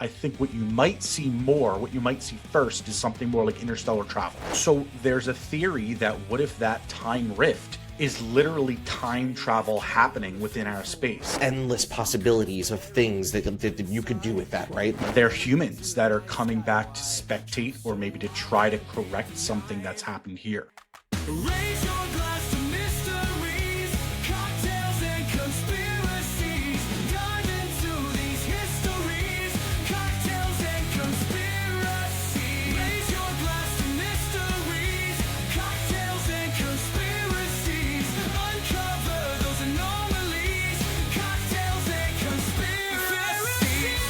I think what you might see more, what you might see first, is something more like interstellar travel. So there's a theory that what if that time rift is literally time travel happening within our space? Endless possibilities of things that you could do with that, right? They're humans that are coming back to spectate or maybe to try to correct something that's happened here. Raise your glass to mysteries, cocktails and conspiracies. Dive into these histories, cocktails and conspiracies. Raise your glass to mysteries, cocktails and conspiracies. Uncover those anomalies, cocktails and conspiracies.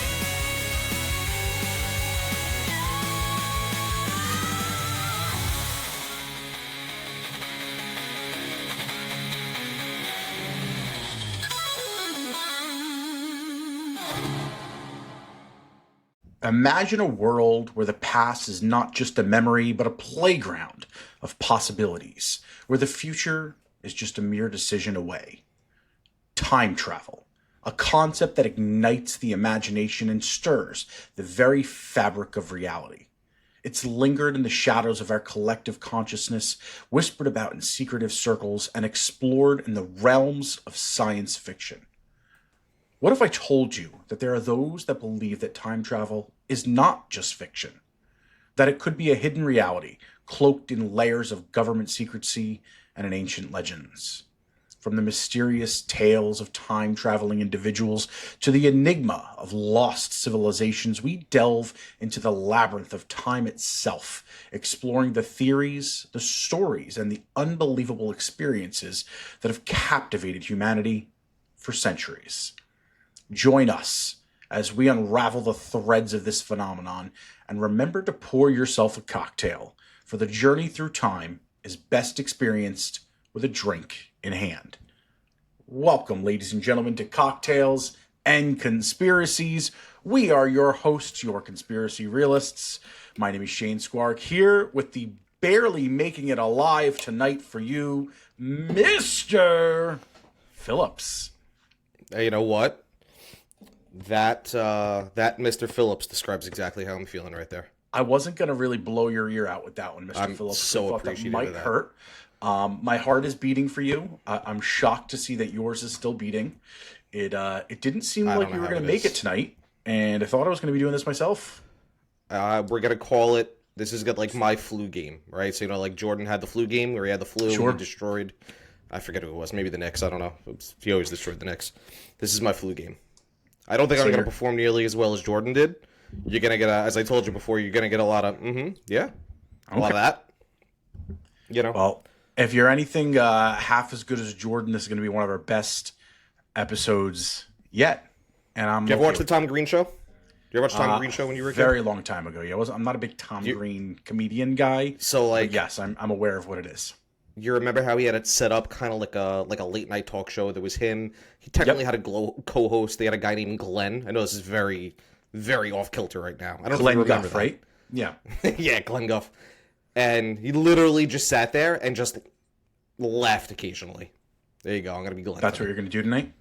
Imagine a world where the past is not just a memory, but a playground of possibilities, where the future is just a mere decision away. Time travel, a concept that ignites the imagination and stirs the very fabric of reality. It's lingered in the shadows of our collective consciousness, whispered about in secretive circles, and explored in the realms of science fiction. What if I told you that there are those that believe that time travel is not just fiction? That it could be a hidden reality, cloaked in layers of government secrecy and in ancient legends? From the mysterious tales of time-traveling individuals to the enigma of lost civilizations, we delve into the labyrinth of time itself, exploring the theories, the stories, and the unbelievable experiences that have captivated humanity for centuries. Join us as we unravel the threads of this phenomenon, and remember to pour yourself a cocktail, for the journey through time is best experienced with a drink in hand. Welcome, ladies and gentlemen, to Cocktails and Conspiracies. We are your hosts, your conspiracy realists. My name is Shane Squark, here with the barely making it alive tonight for you, Mr. Phillips. Hey, you know what? That Mr. Phillips describes exactly how I'm feeling right there. I wasn't going to really blow your ear out with that one, Mr. I'm Phillips. so I thought that appreciative might of that. hurt. My heart is beating for you. I'm shocked to see that yours is still beating. It didn't seem I like don't you know were how going it to make is. it tonight, and I thought I was going to be doing this myself. We're gonna call it. This is got like my flu game, right? So like Jordan had the flu game where he had the flu Sure. and he destroyed. I forget who it was. Maybe the Knicks. I don't know. He always destroyed the Knicks. This is my flu game. I don't think So I'm gonna you're- perform nearly as well as Jordan did. You're gonna get, as I told you before, you're gonna get a lot of yeah, a lot of that. You know. Well, if you're anything half as good as Jordan, this is going to be one of our best episodes yet. And I'm Did you ever watch the Tom Green show? Did you ever watch the Tom Green show when you were a kid? very long time ago. Yeah, I'm not a big Tom Green comedian guy. So like, But yes, I'm aware of what it is. you remember how he had it set up kind of like a late night talk show? There was him. He technically had a co-host. They had a guy named Glenn. I know this is very, very off kilter right now. I don't know if Glenn you remember Guff, that. right? Yeah. Yeah, Glenn Guff. And he literally just sat there and just laughed occasionally. There you go. I'm gonna be Glenn. That's what you're going to do tonight?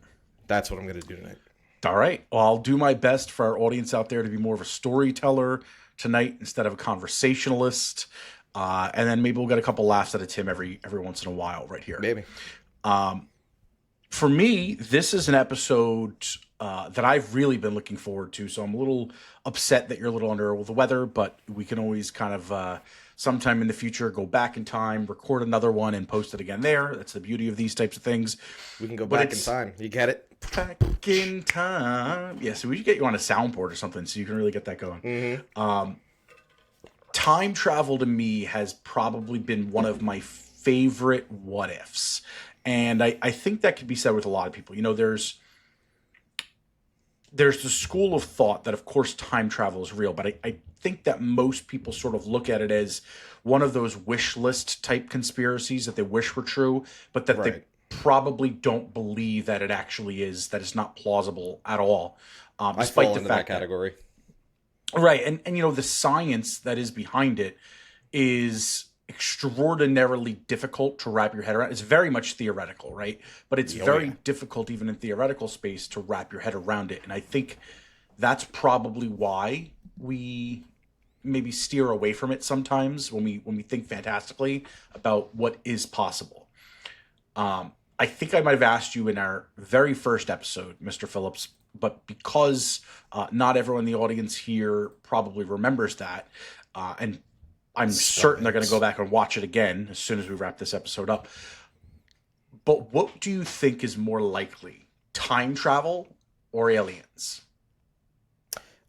That's what I'm gonna do tonight. All right. Well, I'll do my best for our audience out there to be more of a storyteller tonight instead of a conversationalist. And then maybe we'll get a couple laughs out of Tim every once in a while right here. Maybe. For me, this is an episode that I've really been looking forward to. So I'm a little upset that you're a little under the weather, but we can always kind of sometime in the future go back in time, record another one, and post it again there. That's the beauty of these types of things. We can go But back in it's- time. You get it? Back in time. Yeah, so we should get you on a soundboard or something so you can really get that going. Time travel to me has probably been one of my favorite what ifs. And I think that could be said with a lot of people. You know, there's the school of thought that, of course, time travel is real, but I think that most people sort of look at it as one of those wish list type conspiracies that they wish were true, but that they Right. probably don't believe that it actually is, that it's not plausible at all. I Despite fall the into that fact that category. right, and you know, the science that is behind it is extraordinarily difficult to wrap your head around. It's very much theoretical, right? But it's very difficult even in theoretical space to wrap your head around it. And I think that's probably why we maybe steer away from it sometimes when we think fantastically about what is possible. I think I might have asked you in our very first episode, Mr. Phillips, but because not everyone in the audience here probably remembers that, and I'm certain they're going to go back and watch it again as soon as we wrap this episode up. But what do you think is more likely, time travel or aliens?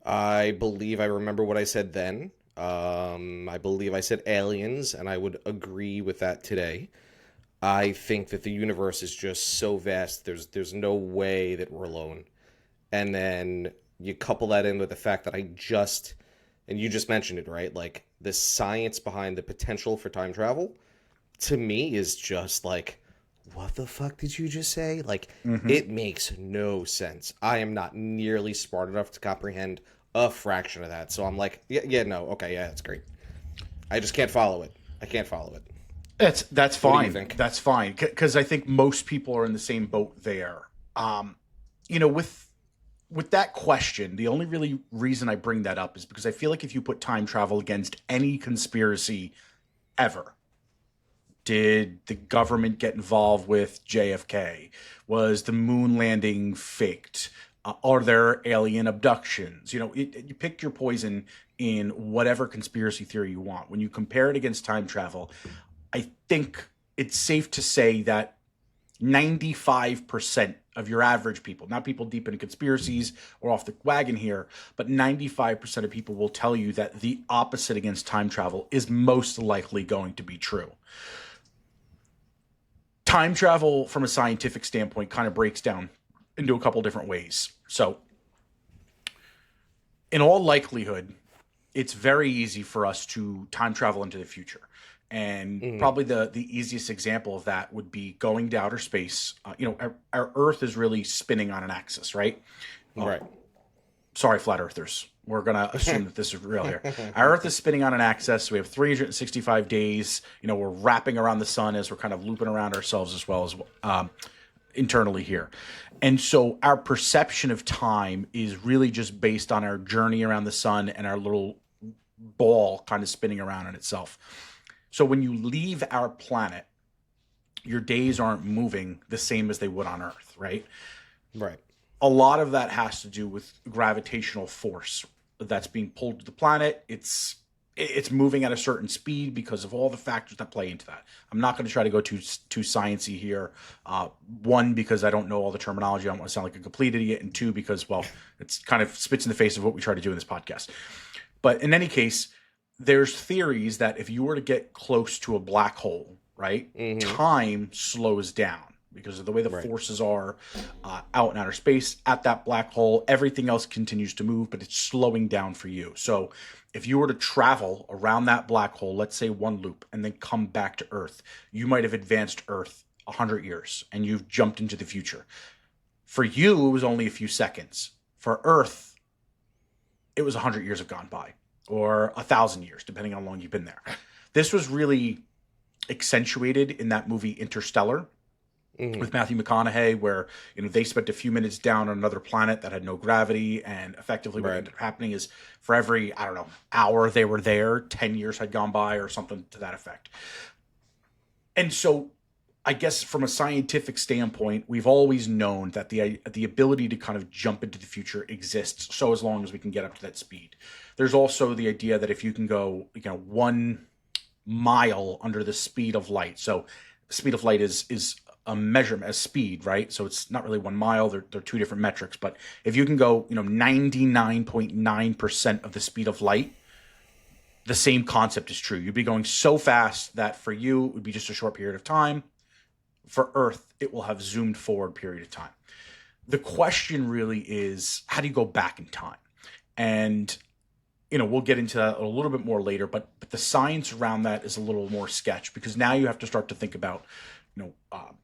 I believe I remember what I said then. I believe I said aliens, and I would agree with that today. I think that the universe is just so vast. There's no way that we're alone. And then you couple that in with the fact that and you just mentioned it, right? Like, the science behind the potential for time travel, to me, is just like, what the fuck did you just say? Like, it makes no sense. I am not nearly smart enough to comprehend a fraction of that. So I'm like, no, okay, yeah, that's great. I just can't follow it. I can't follow it. That's fine. What do you think? That's fine, because I think most people are in the same boat there. With that question, the only really reason I bring that up is because I feel like if you put time travel against any conspiracy ever, did the government get involved with JFK? Was the moon landing faked? Are there alien abductions? You pick your poison in whatever conspiracy theory you want. When you compare it against time travel, I think it's safe to say that 95% of your average people, not people deep into conspiracies or off the wagon here, but 95% of people will tell you that the opposite against time travel is most likely going to be true. Time travel from a scientific standpoint kind of breaks down into a couple different ways. So, in all likelihood, it's very easy for us to time travel into the future. And probably the easiest example of that would be going to outer space. Our Earth is really spinning on an axis, right? Right. Sorry, flat earthers. We're going to assume that this is real here. Our Earth is spinning on an axis. We have 365 days. We're wrapping around the sun as we're kind of looping around ourselves as well as internally here. And so our perception of time is really just based on our journey around the sun and our little ball kind of spinning around in itself. So when you leave our planet, your days aren't moving the same as they would on Earth, right? Right. A lot of that has to do with gravitational force that's being pulled to the planet. It's moving at a certain speed because of all the factors that play into that. I'm not going to try to go too sciencey here. One, because I don't know all the terminology. I don't want to sound like a complete idiot. And two, because, well, it's kind of spits in the face of what we try to do in this podcast. But in any case, there's theories that if you were to get close to a black hole, right, time slows down because of the way the forces are out in outer space at that black hole. Everything else continues to move, but it's slowing down for you. So if you were to travel around that black hole, let's say one loop, and then come back to Earth, you might have advanced Earth 100 years and you've jumped into the future. For you, it was only a few seconds. For Earth, it was 100 years have gone by, or 1,000 years, depending on how long you've been there. This was really accentuated in that movie Interstellar with Matthew McConaughey, where they spent a few minutes down on another planet that had no gravity, and effectively what ended up happening is for every, hour they were there, 10 years had gone by or something to that effect. And so I guess from a scientific standpoint, we've always known that the ability to kind of jump into the future exists, so as long as we can get up to that speed. There's also the idea that if you can go 1 mile under the speed of light, so the speed of light is a measurement as speed, right? So it's not really 1 mile. They're two different metrics. But if you can go 99.9% of the speed of light, the same concept is true. You'd be going so fast that for you, it would be just a short period of time. For Earth, it will have zoomed forward period of time. The question really is, how do you go back in time? And, we'll get into that a little bit more later, but the science around that is a little more sketch, because now you have to start to think about,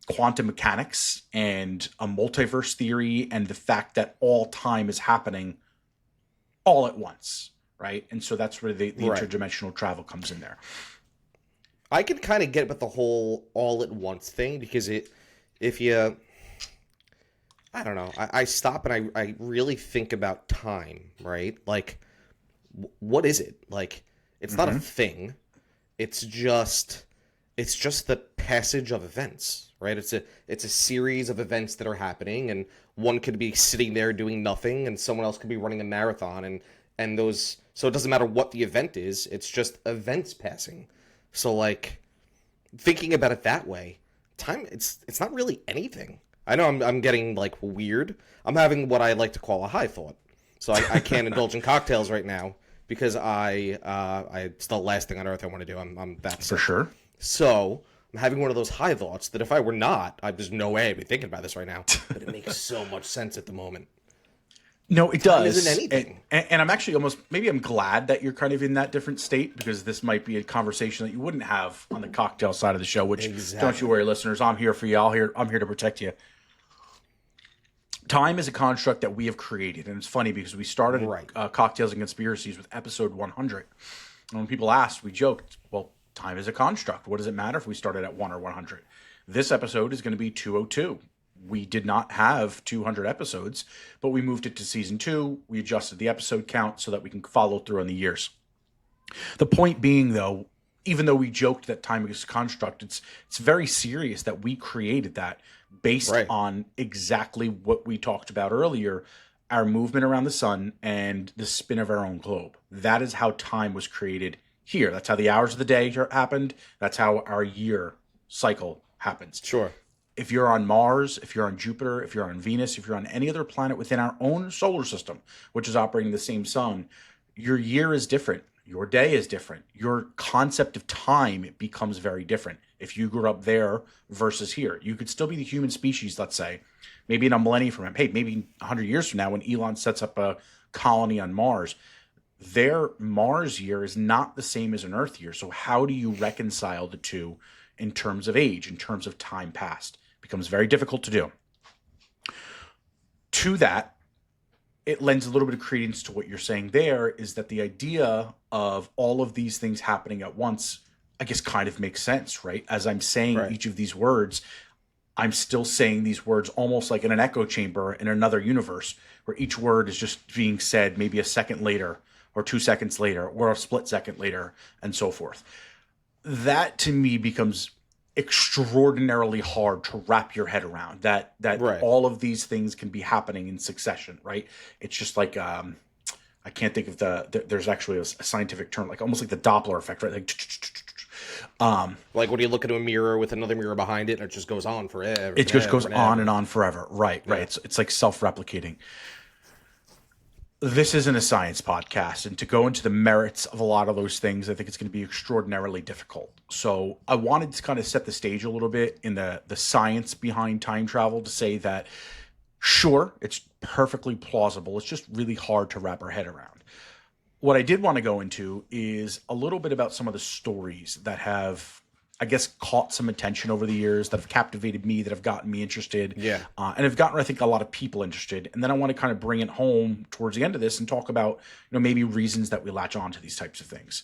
quantum mechanics and a multiverse theory and the fact that all time is happening all at once, right? And so that's where the interdimensional travel comes in there. I can kind of get with the whole all at once thing, because if you I don't know. I stop and I really think about time, right? Like, what is it? Like, it's not a thing. It's just the passage of events, right? It's a series of events that are happening, and one could be sitting there doing nothing, and someone else could be running a marathon, and those. So it doesn't matter what the event is. It's just events passing. So like, thinking about it that way, time it's not really anything. I know I'm getting like weird. I'm having what I like to call a high thought. So I can't indulge in cocktails right now because it's the last thing on earth I want to do. I'm that sick. For sure. So I'm having one of those high thoughts that if I were not, there's no way I'd be thinking about this right now. But it makes so much sense at the moment. No, it Time does. isn't anything. And I'm actually maybe I'm glad that you're kind of in that different state, because this might be a conversation that you wouldn't have on the cocktail side of the show, which don't you worry, listeners. I'm here for you. I'm here to protect you. Time is a construct that we have created. And it's funny because we started Cocktails and Conspiracies with episode 100. And when people asked, we joked, well, time is a construct. What does it matter if we started at 1 or 100? This episode is going to be 202. We did not have 200 episodes, but we moved it to season 2. We adjusted the episode count so that we can follow through on the years. The point being, though, even though we joked that time is a construct, it's very serious that we created that based on exactly what we talked about earlier, our movement around the sun and the spin of our own globe. That is how time was created here. That's how the hours of the day happened. That's how our year cycle happens. Sure. If you're on Mars, if you're on Jupiter, if you're on Venus, if you're on any other planet within our own solar system, which is operating the same sun, your year is different. Your day is different. Your concept of time becomes very different. If you grew up there versus here, you could still be the human species, let's say, maybe in a millennium from now. Hey, maybe 100 years from now when Elon sets up a colony on Mars, their Mars year is not the same as an Earth year. So how do you reconcile the two in terms of age, in terms of time passed? Becomes very difficult to do. To that, it lends a little bit of credence to what you're saying there, is that the idea of all of these things happening at once, I guess, kind of makes sense, right? As I'm saying each of these words, I'm still saying these words almost like in an echo chamber in another universe, where each word is just being said maybe a second later or 2 seconds later or a split second later and so forth. That to me becomes extraordinarily hard to wrap your head around, that all of these things can be happening in succession, right? It's just like I can't think of there's actually a scientific term, like almost like the Doppler effect, right? Like when you look into a mirror with another mirror behind it, and it just goes on forever. It just goes on and on forever. Right. It's like self-replicating. This isn't a science podcast, and to go into the merits of a lot of those things, I think it's going to be extraordinarily difficult. So I wanted to kind of set the stage a little bit in the science behind time travel, to say that, sure, it's perfectly plausible. It's just really hard to wrap our head around. What I did want to go into is a little bit about some of the stories that have, I guess, caught some attention over the years, that have captivated me, that have gotten me interested, and have gotten, I think, a lot of people interested. And then I want to kind of bring it home towards the end of this and talk about, maybe reasons that we latch on to these types of things.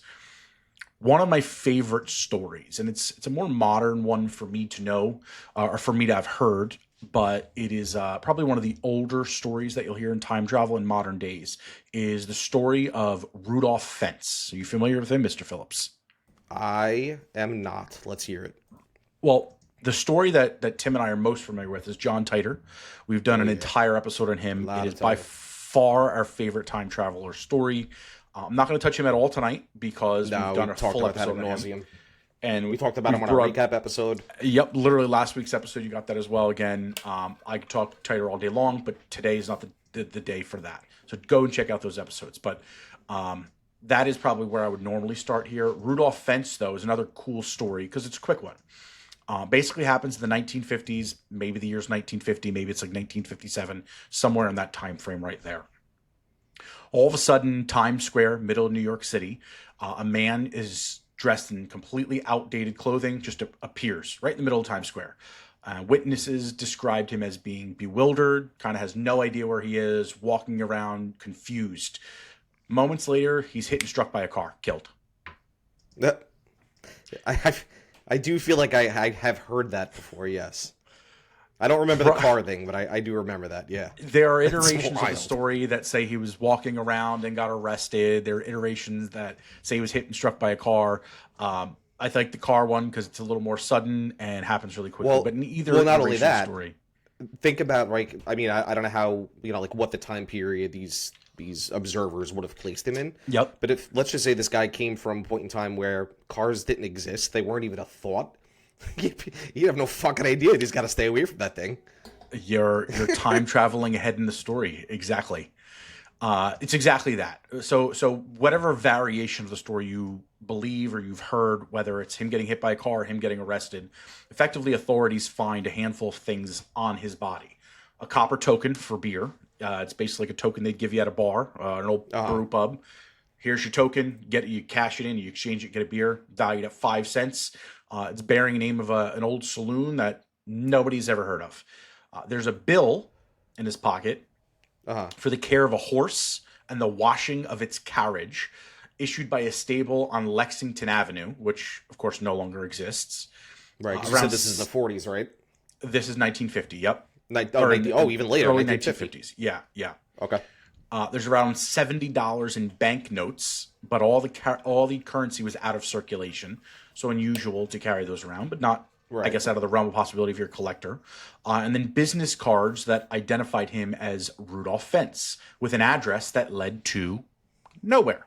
One of my favorite stories, and it's a more modern one for me to know, or for me to have heard, but it is probably one of the older stories that you'll hear in time travel in modern days, is the story of Rudolph Fence. Are you familiar with him, Mr. Phillips? I am not. Let's hear it. Well, the story that Tim and I are most familiar with is John Titor. We've done an entire episode on him. It is by far our favorite time traveler story. I'm not going to touch him at all tonight because we've done a full episode on him. And we talked about him on our recap episode. Yep, literally last week's episode, you got that as well. Again, I could talk Titor all day long, but today is not the day for that. So go and check out those episodes. But that is probably where I would normally start here. Rudolph Fence, though, is another cool story because it's a quick one. Basically happens in the 1950s, maybe the year's 1950, maybe it's like 1957, somewhere in that time frame right there. All of a sudden, Times Square, middle of New York City, a man is dressed in completely outdated clothing, just appears right in the middle of Times Square. Witnesses described him as being bewildered, kind of has no idea where he is, walking around confused. Moments later, he's hit and struck by a car, killed. I do feel like I have heard that before, yes. I don't remember the car thing, but I do remember that. Yeah. There are That's iterations of the wild. story that say he was walking around and got arrested. There are iterations that say he was hit and struck by a car. I like the car one because it's a little more sudden and happens really quickly. Well, but in either well, not iteration only of the that, story, think about, like, I mean, I don't know how, like what the time period these observers would have placed him in. Yep. But if, let's just say this guy came from a point in time where cars didn't exist, they weren't even a thought. You have no fucking idea. You just got to stay away from that thing. you're time traveling ahead in the story. Exactly. It's exactly that. So whatever variation of the story you believe or you've heard, whether it's him getting hit by a car or him getting arrested, effectively authorities find a handful of things on his body. A copper token for beer. It's basically like a token they'd give you at a bar, an old brew pub. Here's your token. You cash it in, you exchange it, get a beer valued at 5 cents. It's bearing the name of an old saloon that nobody's ever heard of. There's a bill in his pocket for the care of a horse and the washing of its carriage, issued by a stable on Lexington Avenue, which of course no longer exists. Right. You said this is the 40s, right? This is 1950. Yep. Even later, early 1950. 1950s. Yeah, yeah. Okay. There's around $70 in banknotes, but all the currency was out of circulation, so unusual to carry those around, but not, I guess, out of the realm of possibility if you're a collector. And then business cards that identified him as Rudolph Fence, with an address that led to nowhere.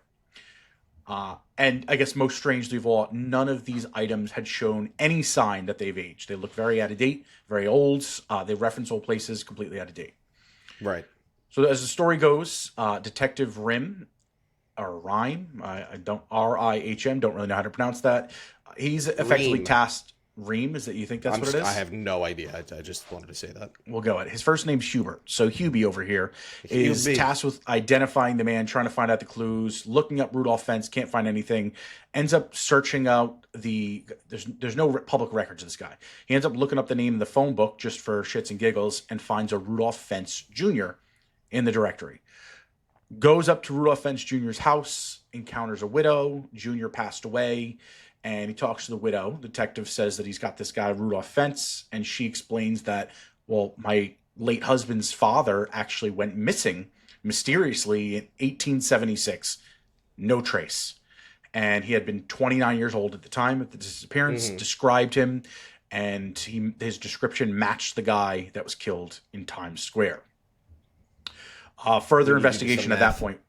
And I guess most strangely of all, none of these items had shown any sign that they've aged. They look very out of date, very old. They reference old places, completely out of date. Right. So as the story goes, Detective Rime, R-I-H-M, don't really know how to pronounce that. He's effectively Ream. tasked. Ream, is that you think that's what it is? I have no idea. I just wanted to say that. We'll go it. His first name's Hubert. So Hubie over here is Hubie. tasked with identifying the man, trying to find out the clues, looking up Rudolph Fence, can't find anything, ends up searching out there's no public records of this guy. He ends up looking up the name in the phone book just for shits and giggles and finds a Rudolph Fence Jr. in the directory. Goes up to Rudolph Fence Jr.'s house, encounters a widow. Jr. passed away. And he talks to the widow. Detective says that he's got this guy, Rudolph Fence, and she explains that, well, my late husband's father actually went missing mysteriously in 1876. No trace. And he had been 29 years old at the time of the disappearance, described him, and his description matched the guy that was killed in Times Square. Further investigation at that point.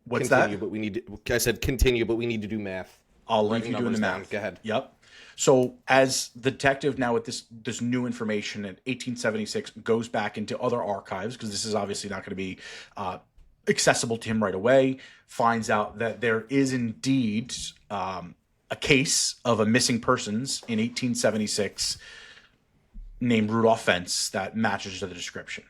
What's continue, that? But we need to, I said continue, but we need to do math. I'll leave you doing the numbers down. math. Go ahead. Yep. So as the detective now with this new information in 1876 goes back into other archives, because this is obviously not going to be accessible to him right away, finds out that there is indeed a case of a missing persons in 1876 named Rudolph Fence that matches to the description.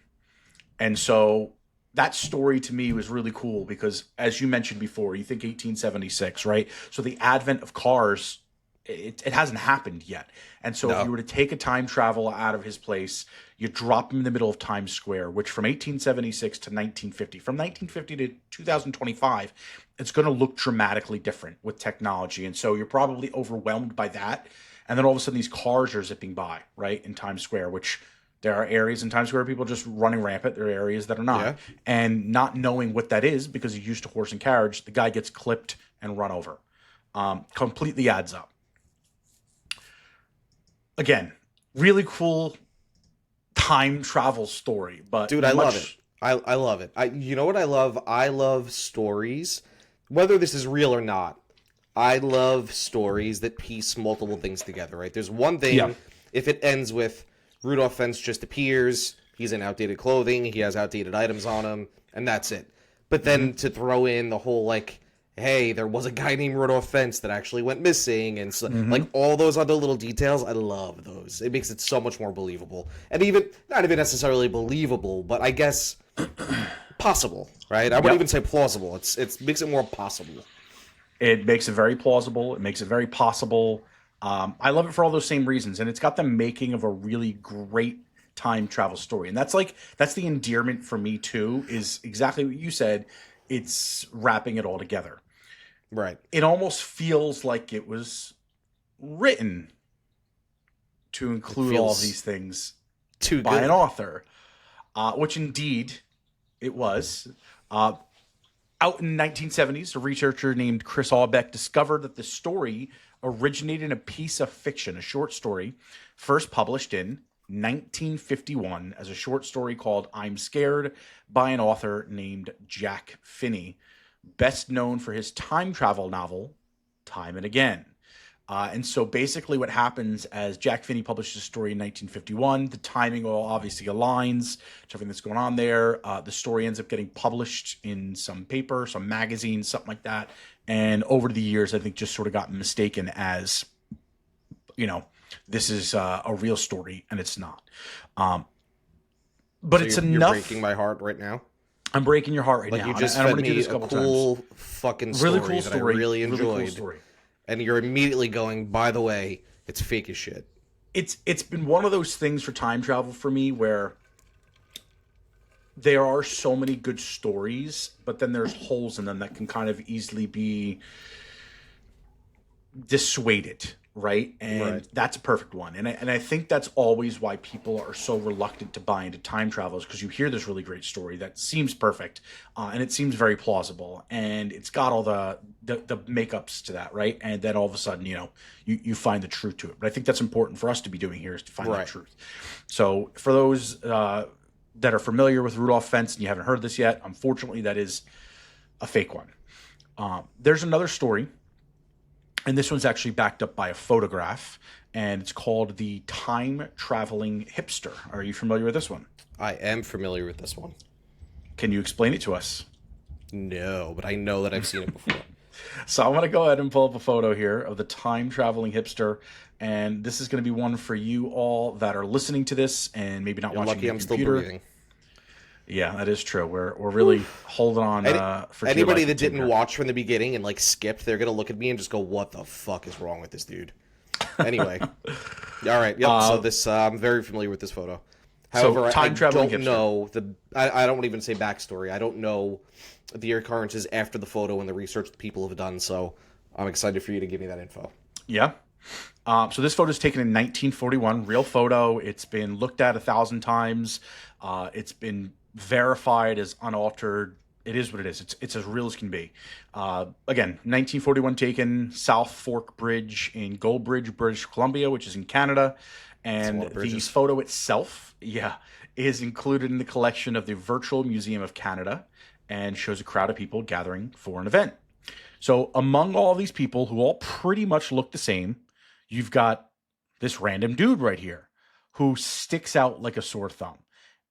And so that story to me was really cool because, as you mentioned before, you think 1876, right? So the advent of cars, it hasn't happened yet. And so if you were to take a time travel out of his place, you drop him in the middle of Times Square, which from 1876 to 1950, from 1950 to 2025, it's going to look dramatically different with technology. And so you're probably overwhelmed by that. And then all of a sudden these cars are zipping by, right, in Times Square, which... There are areas in Times Square people just running rampant. There are areas that are not. Yeah. And not knowing what that is because he's used to horse and carriage, the guy gets clipped and run over. Completely adds up. Again, really cool time travel story. But Dude, I love it. I love it. You know what I love? I love stories, whether this is real or not. I love stories that piece multiple things together, right? There's one thing, if it ends with Rudolph Fence just appears, he's in outdated clothing, he has outdated items on him, and that's it. But then to throw in the whole, like, hey, there was a guy named Rudolph Fence that actually went missing, and so, like, all those other little details, I love those. It makes it so much more believable. And even, not even necessarily believable, but I guess possible, right? I wouldn't even say plausible. It makes it more possible. It makes it very plausible. It makes it very possible. I love it for all those same reasons, and it's got the making of a really great time travel story. And that's the endearment for me too, is exactly what you said. It's wrapping it all together. Right. It almost feels like it was written to include all of these things Too by good. an author, which indeed it was. Out in the 1970s, a researcher named Chris Aubeck discovered that the story originated in a piece of fiction, a short story, first published in 1951 as a short story called I'm Scared by an author named Jack Finney, best known for his time travel novel, Time and Again. And so basically what happens as Jack Finney publishes a story in 1951, the timing all obviously aligns to everything that's going on there. The story ends up getting published in some paper, some magazine, something like that. And over the years, I think just sort of got mistaken as, this is a real story, and it's not. But So it's you're enough. breaking my heart right now. I'm breaking your heart right Like now. you just and I'm fed gonna do me this a couple cool times. fucking story Really cool that story. I really enjoyed. Really cool story. And you're immediately going, by the way, it's fake as shit. It's been one of those things for time travel for me where there are so many good stories, but then there's holes in them that can kind of easily be dissuaded, right? And Right. that's a perfect one. And I think that's always why people are so reluctant to buy into time travel, is because you hear this really great story that seems perfect, and it seems very plausible, and it's got all the makeups to that, right? And then all of a sudden, you find the truth to it. But I think that's important for us to be doing here, is to find Right. that truth. So for those that are familiar with Rudolph Fence and you haven't heard this yet, unfortunately, that is a fake one. There's another story, and this one's actually backed up by a photograph, and it's called the Time Traveling Hipster. Are you familiar with this one? I am familiar with this one. Can you explain it to us? No, but I know that I've seen it before. So I'm going to go ahead and pull up a photo here of the Time Traveling Hipster, and this is going to be one for you all that are listening to this and maybe not You're watching lucky your I'm still computer. breathing. Yeah, that is true. We're really holding on for dear Anybody life that didn't here. watch from the beginning and skipped, they're gonna look at me and just go, "What the fuck is wrong with this dude?" Anyway, all right. Yep. So this, I'm very familiar with this photo. However, I time-traveling don't hipster. know I don't even say backstory. I don't know the occurrences after the photo and the research that people have done. So I'm excited for you to give me that info. Yeah. So this photo is taken in 1941, real photo. It's been looked at 1,000 times. It's been verified as unaltered. It is what it is. It's as real as can be. Again, 1941 taken, South Fork Bridge in Goldbridge, British Columbia, which is in Canada. And the photo itself, is included in the collection of the Virtual Museum of Canada and shows a crowd of people gathering for an event. So among all these people who all pretty much look the same, you've got this random dude right here who sticks out like a sore thumb.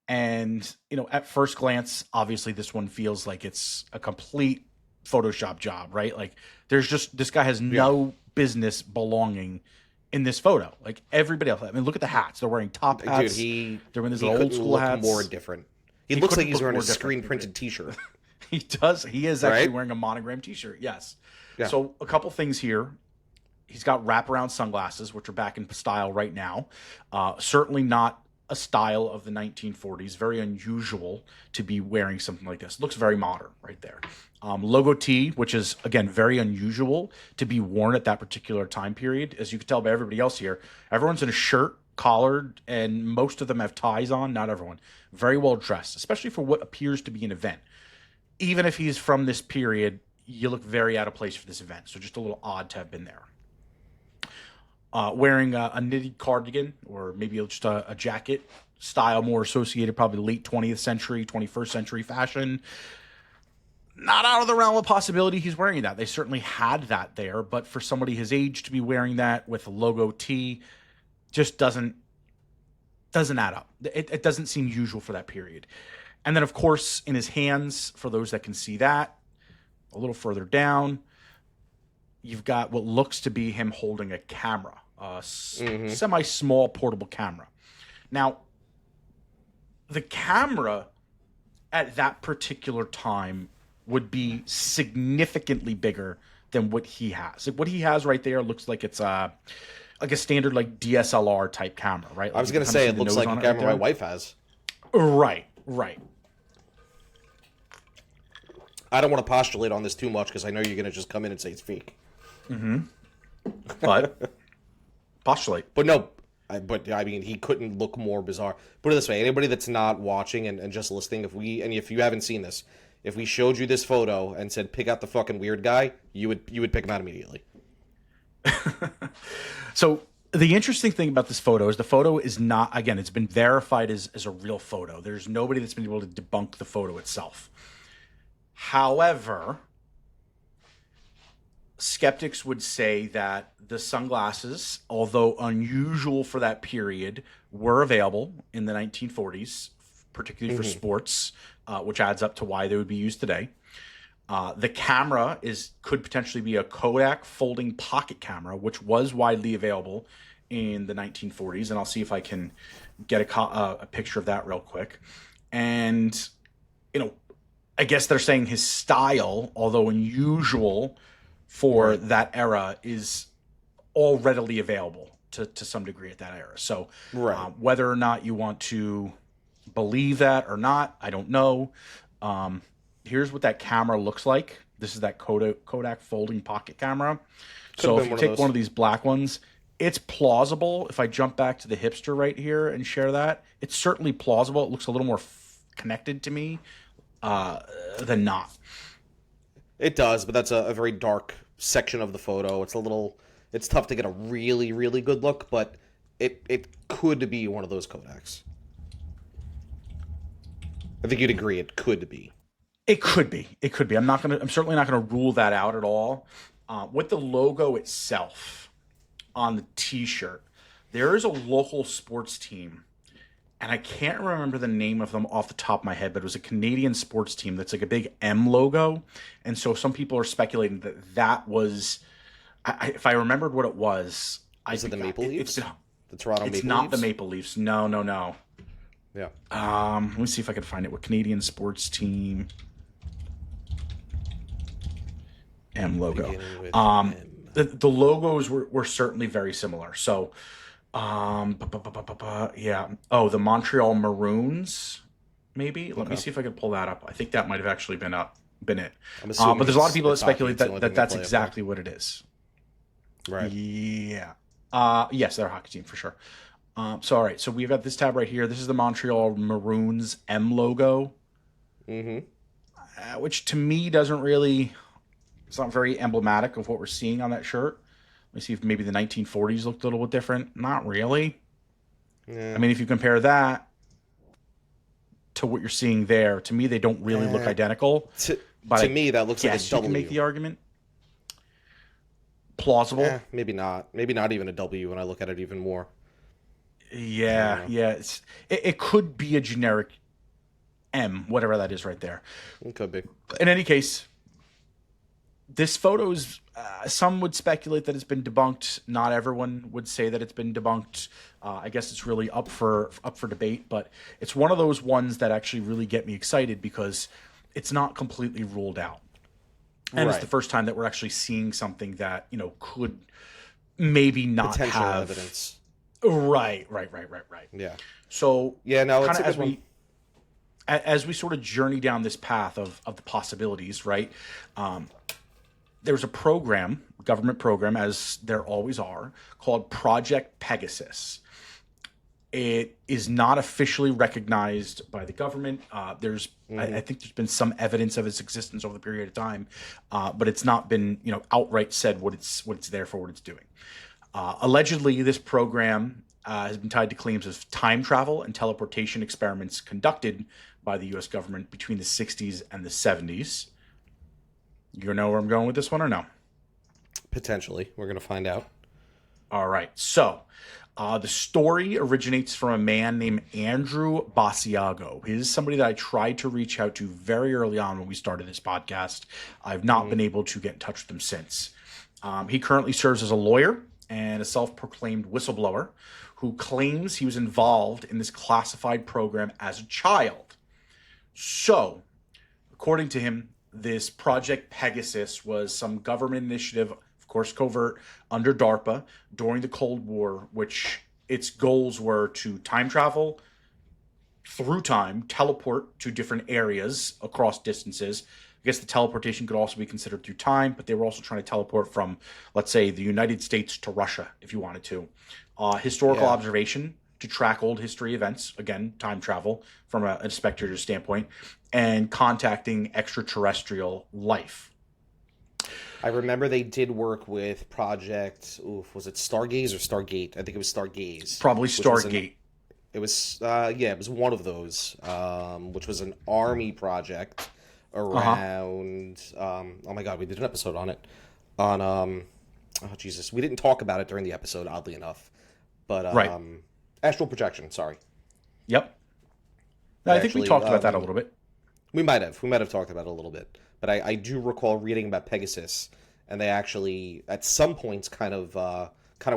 And, at first glance, obviously this one feels like it's a complete Photoshop job, right? Like this guy has no business belonging in this photo. Like everybody else. I mean, look at the hats. They're wearing top hats. Dude, they're wearing these he old couldn't school look hats. more different. He looks like couldn't he's look wearing a more different. screen printed T-shirt. He does. He is actually Right? wearing a monogram T-shirt. Yes. Yeah. So a couple things here. He's got wraparound sunglasses, which are back in style right now. Certainly not a style of the 1940s. Very unusual to be wearing something like this. Looks very modern right there. Logo tee, which is, again, very unusual to be worn at that particular time period. As you can tell by everybody else here, everyone's in a shirt, collared, and most of them have ties on. Not everyone. Very well dressed, especially for what appears to be an event. Even if he's from this period, you look very out of place for this event. So just a little odd to have been there. Wearing a knitted cardigan or maybe just a jacket, style more associated probably late 20th century, 21st century fashion. Not out of the realm of possibility he's wearing that. They certainly had that there, but for somebody his age to be wearing that with a logo tee just doesn't add up. It doesn't seem usual for that period. And then, of course, in his hands, for those that can see that, a little further down, you've got what looks to be him holding a camera, a semi-small portable camera. Now, the camera at that particular time would be significantly bigger than what he has. Like what he has right there looks like it's like a standard DSLR type camera, right? I was going to say, it looks like a camera my wife has. Right. I don't want to postulate on this too much because I know you're going to just come in and say it's fake. But postulate. But no, But I mean, he couldn't look more bizarre. Put it this way: anybody that's not watching and just listening, if you haven't seen this, if we showed you this photo and said pick out the fucking weird guy, you would pick him out immediately. So the interesting thing about this photo is the photo is not, again, it's been verified as a real photo. There's nobody that's been able to debunk the photo itself. However, skeptics would say that the sunglasses, although unusual for that period, were available in the 1940s, particularly for sports, which adds up to why they would be used today. The camera could potentially be a Kodak folding pocket camera, which was widely available in the 1940s, and I'll see if I can get a picture of that real quick. And, I guess they're saying his style, although unusual for that era, is all readily available to some degree at that era. So whether or not you want to believe that or not, I don't know. Here's what that camera looks like. This is that Kodak folding pocket camera. So if you take one of these black ones, it's plausible. If I jump back to the Hipster right here and share that, it's certainly plausible. It looks a little more connected to me than not. It does, but that's a very dark section of the photo. It's tough to get a really, really good look, but it could be one of those Kodaks. I think you'd agree it could be. It could be. I'm certainly not gonna rule that out at all. With the logo itself on the T-shirt, there is a local sports team, and I can't remember the name of them off the top of my head, but it was a Canadian sports team that's like a big M logo, and so some people are speculating that was, if I remembered what it was, is it the Maple Leafs? The Toronto Maple Leafs? It's not the Maple Leafs. No. Yeah. Let me see if I can find it. What Canadian sports team? M logo. The logos were certainly very similar. So, yeah. Oh, the Montreal Maroons, maybe. Let me see if I can pull that up. I think that might have actually been it. But there's a lot of people that speculate that's exactly what it is. Right. Yeah. Yes, they're a hockey team for sure. So all right. So we've got this tab right here. This is the Montreal Maroons M logo. Which to me doesn't really. It's not very emblematic of what we're seeing on that shirt. Let me see if maybe the 1940s looked a little bit different. Not really. Yeah. I mean, if you compare that to what you're seeing there, to me, they don't really look identical. To me, that looks like a W. You can make the argument. Plausible. Maybe not. Maybe not even a W when I look at it even more. Yeah. It could be a generic M, whatever that is right there. It could be. In any case, this photo is, some would speculate that it's been debunked. Not everyone would say that it's been debunked. I guess it's really up for debate, but it's one of those ones that actually really get me excited because it's not completely ruled out. And it's the first time that we're actually seeing something that, could maybe not potential have evidence. Right. Yeah. So it's as we sort of journey down this path of the possibilities, right? There's a government program, as there always are, called Project Pegasus. It is not officially recognized by the government. I think there's been some evidence of its existence over the period of time, but it's not been, outright said what it's there for, what it's doing. Allegedly, this program has been tied to claims of time travel and teleportation experiments conducted by the U.S. government between the 60s and the 70s. You know where I'm going with this one or no? Potentially. We're going to find out. All right. So, the story originates from a man named Andrew Basiago. He's somebody that I tried to reach out to very early on when we started this podcast. I've not been able to get in touch with him since. He currently serves as a lawyer and a self-proclaimed whistleblower who claims he was involved in this classified program as a child. So, according to him, this Project Pegasus was some government initiative, of course covert, under DARPA during the Cold War, which its goals were to time travel through time, teleport to different areas across distances, I guess the teleportation could also be considered through time, but they were also trying to teleport from, let's say, the United States to Russia, if you wanted to. Historical observation to track old history events, again, time travel from a spectator's standpoint, and contacting extraterrestrial life. I remember they did work with Project, was it Stargaze or Stargate? I think it was Stargaze. Probably which was Stargate. It was it was one of those, which was an army project around. Oh my god, we did an episode on it. Oh Jesus, we didn't talk about it during the episode, oddly enough. But Right. astral projection. Sorry, Yep. No, I think we Actually, talked about that a little bit. we might have talked about it a little bit. But I do recall reading about Pegasus, and they actually at some points kind of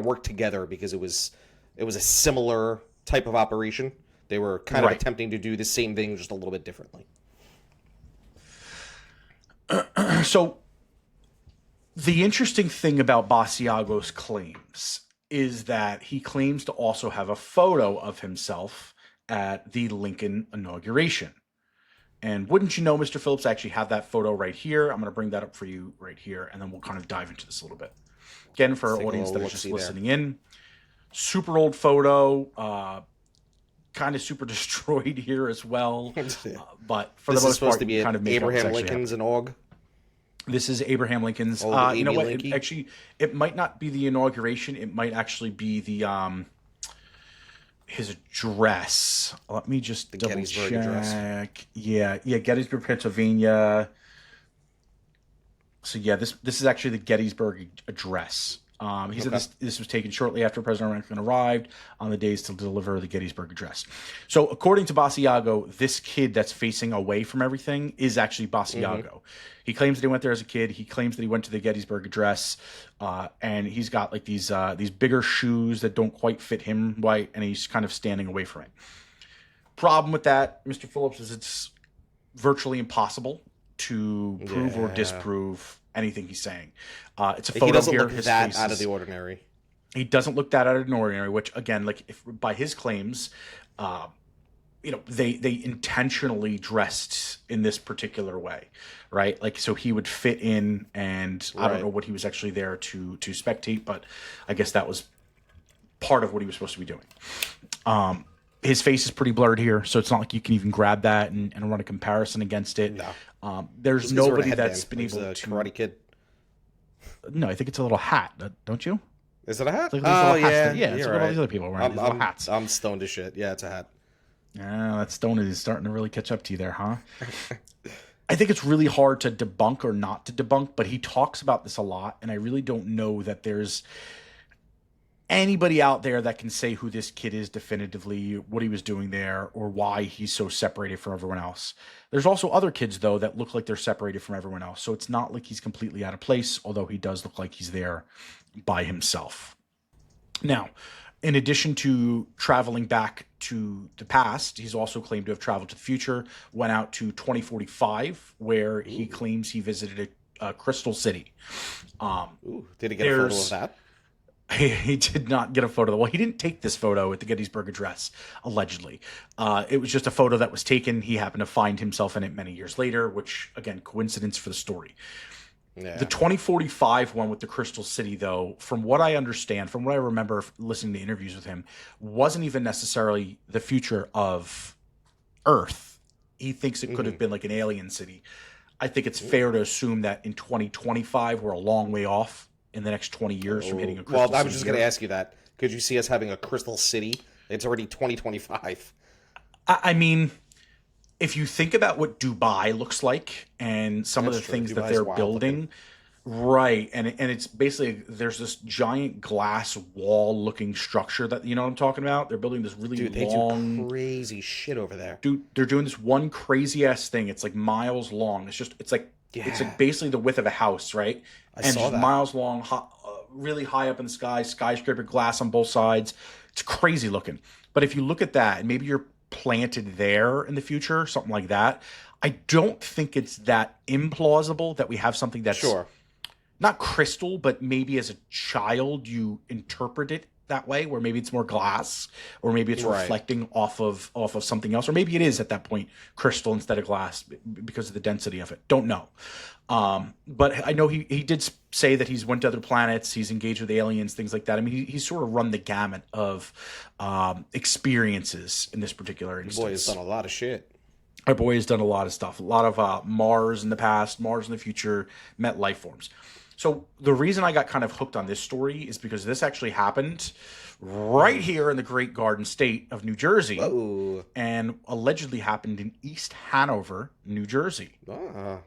worked together because it was a similar type of operation. They were kind of Right. attempting to do the same thing just a little bit differently. So, the interesting thing about Basiago's claims is that he claims to also have a photo of himself at the Lincoln inauguration. And wouldn't you know, Mr. Phillips, I actually have that photo right here. I'm going to bring that up for you right here, and then we'll kind of dive into this a little bit. Again, for our Take a audience that little is just look-see listening in, super old photo, kind of super destroyed here as well. But for This the is most supposed part, to you be can kind of make out what's Abraham actually Lincoln's and Og. This is Abraham Lincoln's. Old You know Abe what? Lincoln? Actually, it might not be the inauguration. It might actually be the his address. Let me just double Gettysburg check. address. Yeah, Gettysburg, Pennsylvania. So yeah, this is actually the Gettysburg address. He said this was taken shortly after President Lincoln arrived on the days to deliver the Gettysburg Address. So according to Basiago, this kid that's facing away from everything is actually Basiago. He claims that he went there as a kid. He claims that he went to the Gettysburg Address, and he's got like these bigger shoes that don't quite fit him right, and he's kind of standing away from it. Problem with that, Mr. Phillips, is it's virtually impossible to prove or disprove anything he's saying. It's a photo He doesn't here. look His that face out of is- the ordinary. He doesn't look that out of the ordinary, which again, like if by his claims, they intentionally dressed in this particular way, right? Like so he would fit in, and I don't Right. know what he was actually there to spectate, but I guess that was part of what he was supposed to be doing. His face is pretty blurred here, so it's not like you can even grab that and run a comparison against it. No. There's He's wearing a nobody headband. that's been He's able a to. Karate Kid. No, I think it's a little hat, don't you? Is it a hat? Like those little hats yeah, that- yeah, it's you're like all right. these other people wearing these little hats. I'm stoned as shit. Yeah, it's a hat. Yeah, that stone is starting to really catch up to you there, huh? I think it's really hard to debunk or not to debunk, but he talks about this a lot, and I really don't know that there's anybody out there that can say who this kid is definitively, what he was doing there, or why he's so separated from everyone else. There's also other kids, though, that look like they're separated from everyone else, so it's not like he's completely out of place, although he does look like he's there by himself. Now, in addition to traveling back to the past, he's also claimed to have traveled to the future, went out to 2045, where he claims he visited a crystal city. Ooh, did he get a photo There's- of that? He did not get a photo. Well, he didn't take this photo at the Gettysburg Address, allegedly. It was just a photo that was taken. He happened to find himself in it many years later, which, again, coincidence for the story. Yeah. The 2045 one with the Crystal City, though, from what I understand, from what I remember listening to interviews with him, wasn't even necessarily the future of Earth. He thinks it could have been like an alien city. I think it's fair to assume that in 2025, we're a long way off in the next 20 years from hitting a Crystal City. Well, I was just going to here. ask you that. Could you see us having a Crystal City? It's already 2025. I mean, if you think about what Dubai looks like and some of the That's true. things that Dubai's they're wild building, right? And it's basically there's this giant glass wall looking structure that you know what I'm talking about. They're building this really Dude, they long. do crazy shit over there. Dude, they're doing this one crazy ass thing. It's like miles long. It's like Yeah. basically the width of a house, right? I and saw just that. miles long, really high up in the sky, skyscraper glass on both sides. It's crazy looking. But if you look at that, and maybe you're planted there in the future, something like that, I don't think it's that implausible that we have something that's Sure. not crystal, but maybe as a child you interpret it that way, where maybe it's more glass, or maybe it's Right. reflecting off of something else, or maybe it is at that point crystal instead of glass because of the density of it. Don't know. But I know he did say that he's went to other planets, he's engaged with aliens, things like that. I mean, he's sort of run the gamut of experiences in this particular instance. Boy has done a lot of shit. Our boy has done a lot of stuff, a lot of Mars in the past, Mars in the future, met life forms. So the reason I got kind of hooked on this story is because this actually happened right here in the great Garden State of New Jersey, Oh. and allegedly happened in East Hanover, New Jersey. Ah.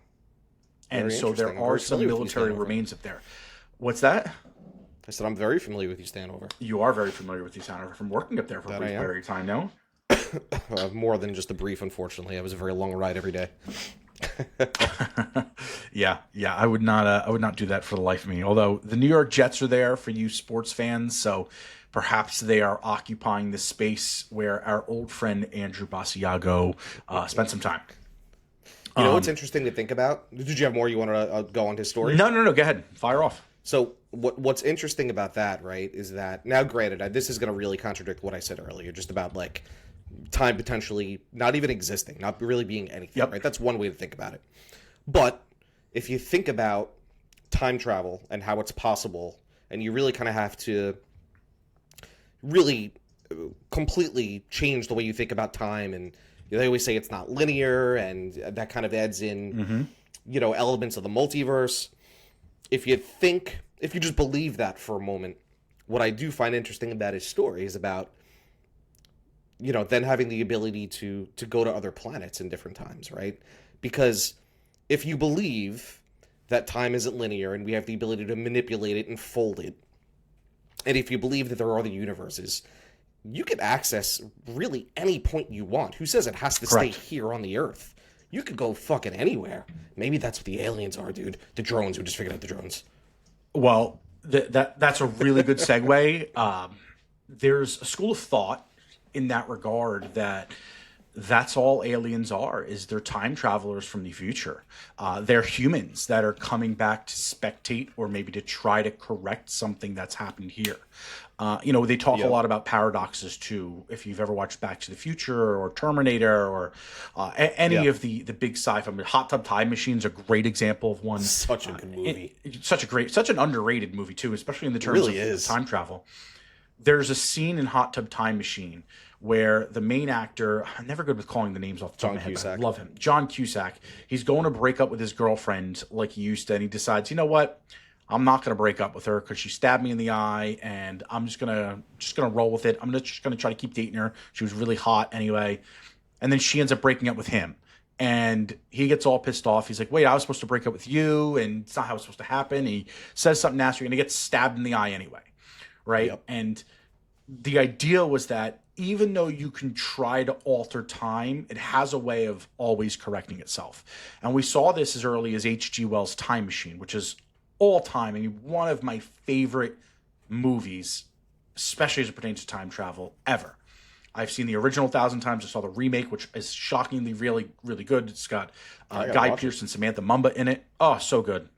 And Very so there interesting. I'm are very some familiar with East military Hanover. remains up there. What's that? I said I'm very familiar with East Hanover. You are very familiar with East Hanover from working up there for a That brief I am. period of time, no? More than just a brief, unfortunately. It was a very long ride every day. Yeah, I would not do that for the life of me. Although the New York Jets are there for you sports fans, so perhaps they are occupying the space where our old friend Andrew Basiago spent some time. You know what's interesting to think about? Did you have more you want to go on his story? No, go ahead, fire off. So what's interesting about that, right, is that now, granted, this is going to really contradict what I said earlier, just about like time potentially not even existing, not really being anything. Yep. Right? That's one way to think about it. But if you think about time travel and how it's possible, and you really kind of have to really completely change the way you think about time, and they always say it's not linear, and that kind of adds in, you know, elements of the multiverse. If you just believe that for a moment, what I do find interesting about his story is about, you know, then having the ability to go to other planets in different times, right? Because if you believe that time isn't linear and we have the ability to manipulate it and fold it, and if you believe that there are other universes, you can access really any point you want. Who says it has to Correct. stay here on the Earth? You could go fucking anywhere. Maybe that's what the aliens are, dude. The drones. We just figured out the drones. Well, that's a really good segue. There's a school of thought in that regard that that's all aliens are, is they're time travelers from the future. They're humans that are coming back to spectate or maybe to try to correct something that's happened here. You know, they talk a lot about paradoxes too. If you've ever watched Back to the Future or Terminator or any of the big sci-fi, Hot Tub Time Machine's a great example of one. Such a good movie. Such an underrated movie too, especially in the terms really of is. time travel. There's a scene in Hot Tub Time Machine where the main actor, I'm never good with calling the names off the top of my head, but I love him, John Cusack. He's going to break up with his girlfriend like he used to, and he decides, you know what? I'm not going to break up with her because she stabbed me in the eye, and I'm just gonna roll with it. I'm just gonna try to keep dating her. She was really hot anyway, and then she ends up breaking up with him, and he gets all pissed off. He's like, "Wait, I was supposed to break up with you, and it's not how it's supposed to happen." He says something nasty, and he gets stabbed in the eye anyway, right? Yep. And the idea was that even though you can try to alter time, it has a way of always correcting itself. And we saw this as early as H.G. Wells' Time Machine, which is all time, I mean, one of my favorite movies, especially as it pertains to time travel, ever. I've seen the original 1,000 times. I saw the remake, which is shockingly really, really good. It's got Guy Pearce and Samantha Mumba in it. Oh, so good.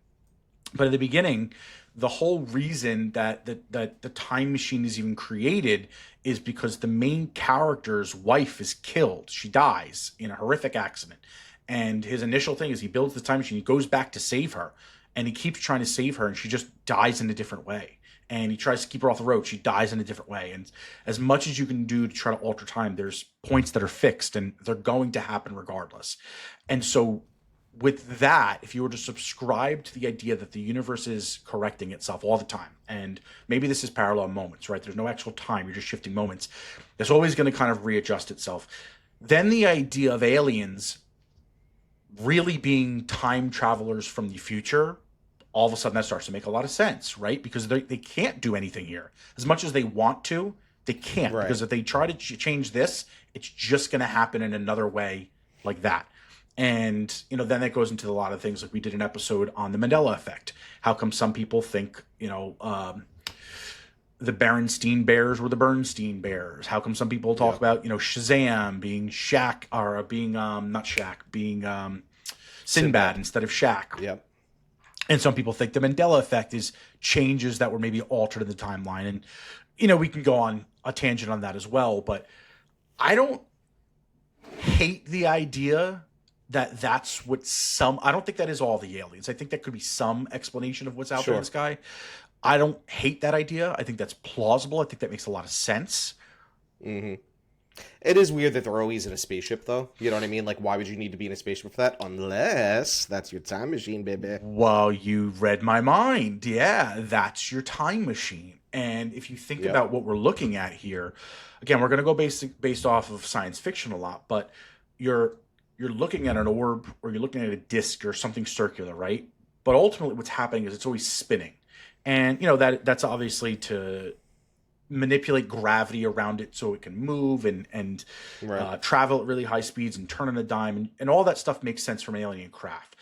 But at the beginning, the whole reason that the time machine is even created is because the main character's wife is killed. She dies in a horrific accident. And his initial thing is he builds the time machine. He goes back to save her. And he keeps trying to save her, and she just dies in a different way. And he tries to keep her off the road. She dies in a different way. And as much as you can do to try to alter time, there's points that are fixed, and they're going to happen regardless. And so with that, if you were to subscribe to the idea that the universe is correcting itself all the time, and maybe this is parallel moments, right? There's no actual time. You're just shifting moments. It's always going to kind of readjust itself. Then the idea of aliens really being time travelers from the future, all of a sudden that starts to make a lot of sense, right? Because they can't do anything here. As much as they want to, they can't. Right. Because if they try to change this, it's just going to happen in another way like that. And, you know, then that goes into a lot of things, like we did an episode on the Mandela effect. How come some people think, you know, the Berenstein Bears were the Bernstein Bears? How come some people talk about, you know, Shazam being Shaq, or being, not Shaq, being Sinbad instead of Shaq? Yep. And some people think the Mandela effect is changes that were maybe altered in the timeline. And we can go on a tangent on that as well, but I don't hate the idea that that's what I don't think that is all the aliens. I think that could be some explanation of what's out there in Sure. the sky. I don't hate that idea. I think that's plausible. I think that makes a lot of sense. Mm-hmm. It is weird that they're always in a spaceship, though. You know what I mean? Like, why would you need to be in a spaceship for that? Unless that's your time machine, baby. Well, you read my mind. Yeah, that's your time machine. And if you think Yep. about what we're looking at here, again, we're going to go based off of science fiction a lot, but you're looking at an orb or you're looking at a disc or something circular, right? But ultimately what's happening is it's always spinning. And that's obviously to manipulate gravity around it so it can move and Right. travel at really high speeds and turn on a dime, and all that stuff makes sense from alien craft.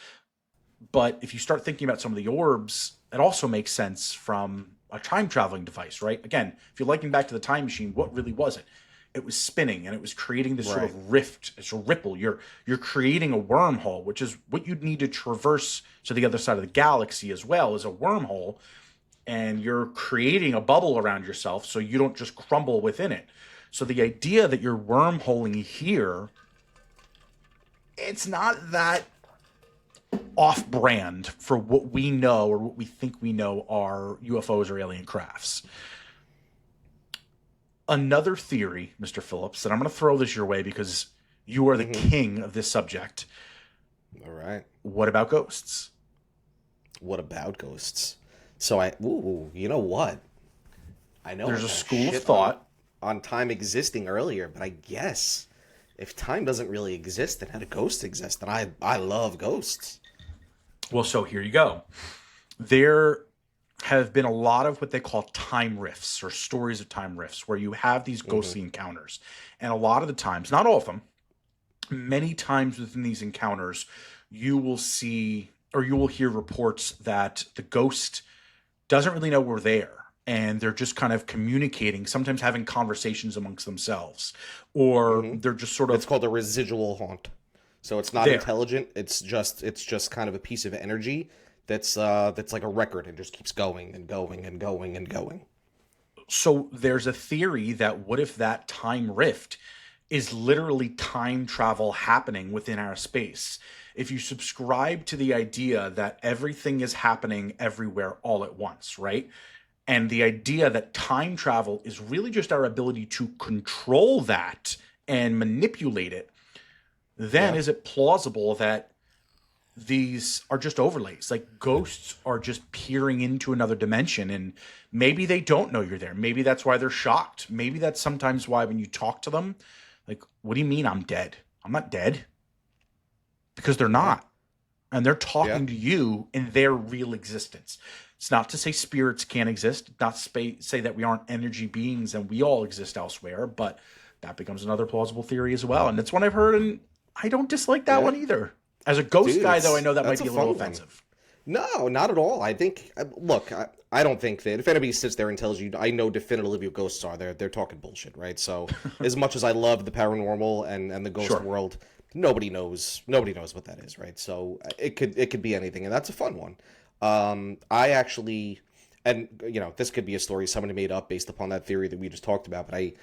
But if you start thinking about some of the orbs, it also makes sense from a time traveling device, right? Again, if you're liking back to the time machine, what really was it? It was spinning and it was creating this sort Right. of rift, it's a ripple. You're creating a wormhole, which is what you'd need to traverse to the other side of the galaxy as well, as a wormhole. And you're creating a bubble around yourself so you don't just crumble within it. So the idea that you're wormholing here, it's not that off-brand for what we know or what we think we know are UFOs or alien crafts. Another theory, Mr. Phillips, and I'm going to throw this your way because you are the king of this subject. All right. What about ghosts? What about ghosts? So you know what? I know There's I a got school of shit thought. on time existing earlier, but I guess if time doesn't really exist, then how do ghosts exist? And I love ghosts. Well, so here you go. There have been a lot of what they call time rifts or stories of time rifts where you have these ghostly encounters. And a lot of the times, not all of them, many times within these encounters, you will see or you will hear reports that the ghost doesn't really know we're there. And they're just kind of communicating, sometimes having conversations amongst themselves. Or they're just sort of It's called a residual haunt. So it's not There. intelligent. It's just kind of a piece of energy that's like a record and just keeps going and going and going and going. So there's a theory that what if that time rift is literally time travel happening within our space? If you subscribe to the idea that everything is happening everywhere all at once, right? And the idea that time travel is really just our ability to control that and manipulate it, then is it plausible that these are just overlays? Like ghosts are just peering into another dimension, and maybe they don't know you're there. Maybe that's why they're shocked. Maybe that's sometimes why when you talk to them, like, what do you mean I'm dead? I'm not dead. Because they're not. And they're talking to you in their real existence. It's not to say spirits can't exist, not say that we aren't energy beings and we all exist elsewhere, but that becomes another plausible theory as well. And that's one I've heard, and I don't dislike that one either. As a ghost Dude, guy, though, I know that might that's be a a little fun one. offensive. No, not at all. I think, look, I don't think that if anybody sits there and tells you, I know definitively what ghosts are, they're talking bullshit, right? So, as much as I love the paranormal and the ghost Sure. world, nobody knows what that is, right? So it could be anything, and that's a fun one. I actually, and this could be a story somebody made up based upon that theory that we just talked about, but I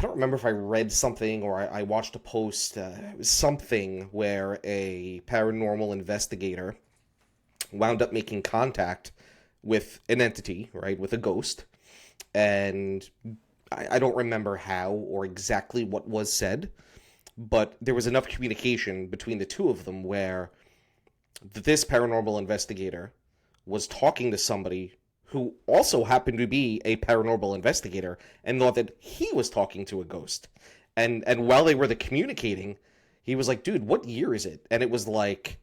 don't remember if I read something or I watched a post. It was something where a paranormal investigator wound up making contact with an entity, right, with a ghost, and I don't remember how or exactly what was said, but there was enough communication between the two of them where this paranormal investigator was talking to somebody who also happened to be a paranormal investigator and thought that he was talking to a ghost. And while they were communicating, he was like, dude, what year is it? And it was like,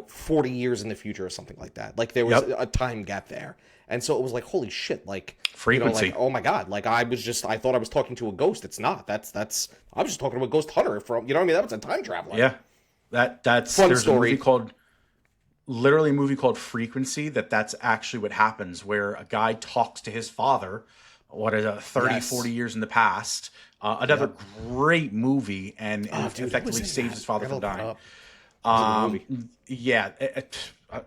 40 years in the future or something like that. Like there was a time gap there. And so it was like, holy shit, like Frequency. like, oh my God, like I thought I was talking to a ghost. It's not. I was just talking to a ghost hunter from, you know what I mean? That was a time traveler. Yeah. That's Fun there's story. a movie called Frequency that's actually what happens, where a guy talks to his father, 30, Yes. 40 years in the past. Another great movie, and Oh, dude, effectively who was in saves that? his father I from gotta look it dying. up. Was it the movie? Yeah,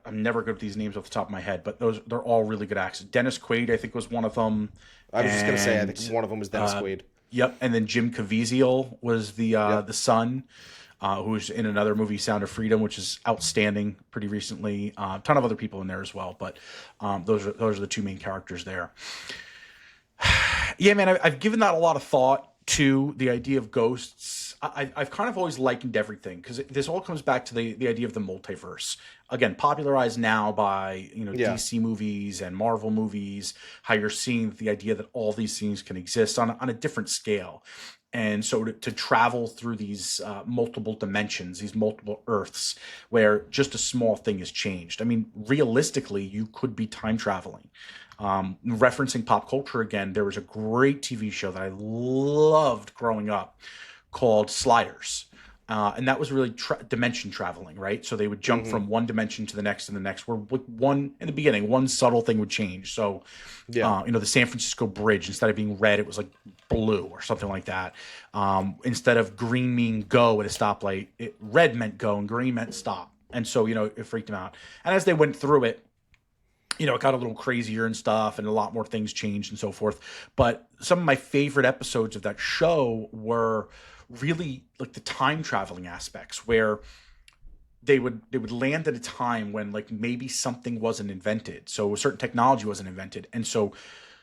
I'm never good at these names off the top of my head, but they're all really good actors. Dennis Quaid, I think, was one of them. I was just gonna say, I think And one of them was Dennis Quaid. yep, and then Jim Caviezel was Yep. the son, who's in another movie, Sound of Freedom, which is outstanding. Pretty recently, a ton of other people in there as well, but those are the two main characters there. Yeah, man, I've given that a lot of thought to the idea of ghosts. I've kind of always likened everything because this all comes back to the idea of the multiverse. Again, popularized now by Yeah. DC movies and Marvel movies. How you're seeing the idea that all these things can exist on a different scale, and so to travel through these multiple dimensions, these multiple Earths, where just a small thing has changed. I mean, realistically, you could be time traveling. Referencing pop culture again, there was a great TV show that I loved growing up called Sliders. And that was really dimension traveling, right? So they would jump from one dimension to the next and the next, where in the beginning, one subtle thing would change. So, Yeah. the San Francisco Bridge, instead of being red, it was like blue or something like that. Instead of green mean go at a stoplight, red meant go and green meant stop. And so, it freaked them out. And as they went through it, it got a little crazier and stuff, and a lot more things changed and so forth. But some of my favorite episodes of that show were really like the time traveling aspects, where they would land at a time when like maybe something wasn't invented, so a certain technology wasn't invented, and so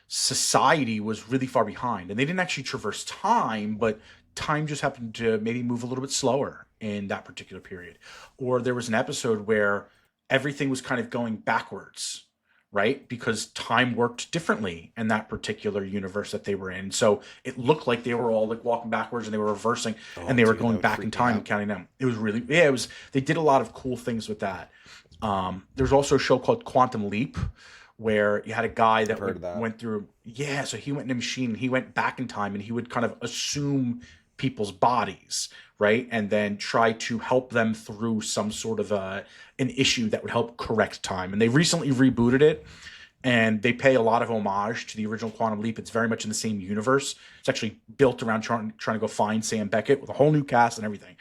society was really far behind, and they didn't actually traverse time, but time just happened to maybe move a little bit slower in that particular period. Or there was an episode where everything was kind of going backwards, right? Because time worked differently in that particular universe that they were in. So it looked like they were all like walking backwards and they were reversing and they were dude, going that would back freak in me time out. and counting them. It was really, yeah, they did a lot of cool things with that. There's also a show called Quantum Leap where you had a guy that heard of that. went through, yeah, so he went in a machine and he went back in time and he would kind of assume people's bodies, right? And then try to help them through some sort of an issue that would help correct time. And they recently rebooted it. And they pay a lot of homage to the original Quantum Leap. It's very much in the same universe. It's actually built around trying to go find Sam Beckett with a whole new cast and everything.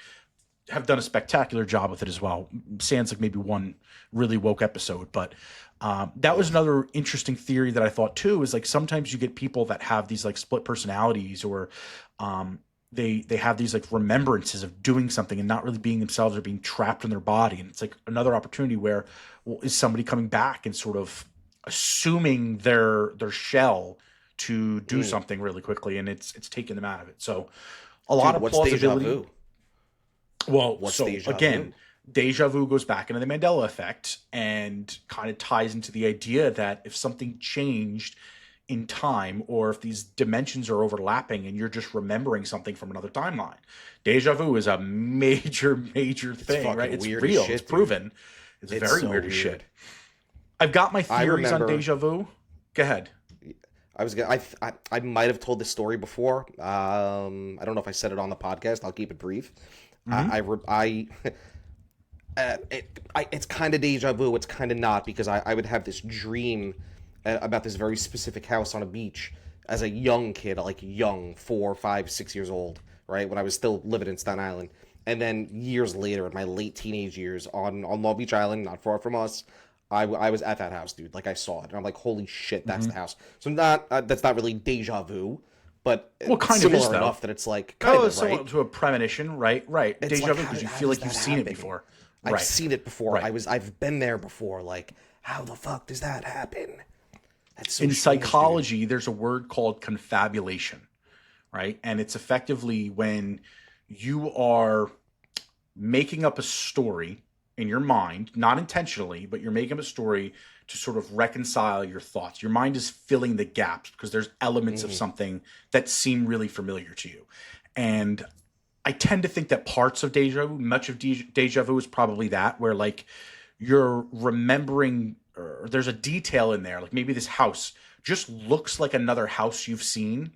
Have done a spectacular job with it as well. Sans like maybe one really woke episode, but that was another interesting theory that I thought too. Is like sometimes you get people that have these like split personalities, or they have these like remembrances of doing something and not really being themselves or being trapped in their body. And it's like another opportunity where, well, is somebody coming back and sort of assuming their shell to do something really quickly, and it's taking them out of it. So a lot of What's Deja plausibility. Vu? Well, What's so Deja again, Vu? Deja Vu goes back into the Mandela effect and kind of ties into the idea that if something changed in time, or if these dimensions are overlapping and you're just remembering something from another timeline. Deja vu is a major thing, fucking right? It's weird as real. shit, It's dude. proven. It's very so weird as weird. shit. I've got my theories on remember- Deja Vu. Go ahead. I might have told this story before. I don't know if I said it on the podcast. I'll keep it brief. It's kind of deja vu. It's kind of not, because I would have this dream about this very specific house on a beach as a young kid, like young, 4, 5, 6 years old, right? When I was still living in Staten Island. And then years later, in my late teenage years, on Long Beach Island, not far from us, I was at that house, dude. Like, I saw it, and I'm like, holy shit, that's the house. So that's not really deja vu, but Well, kind of similar is, though. enough that it's like kind Oh, of somewhat right. to a premonition, right? Right. It's Deja like, vu how- because you how feel does like you've that seen it happen? before. I've Right. seen it before. Right. I've been there before. Like, how the fuck does that happen? That's so In strange, dude. psychology, there's a word called confabulation, right? And it's effectively when you are making up a story in your mind, not intentionally, but you're making up a story to sort of reconcile your thoughts. Your mind is filling the gaps because there's elements of something that seem really familiar to you. And I tend to think that parts of deja vu, much of deja vu is probably that, where like you're remembering, or there's a detail in there, like maybe this house just looks like another house you've seen,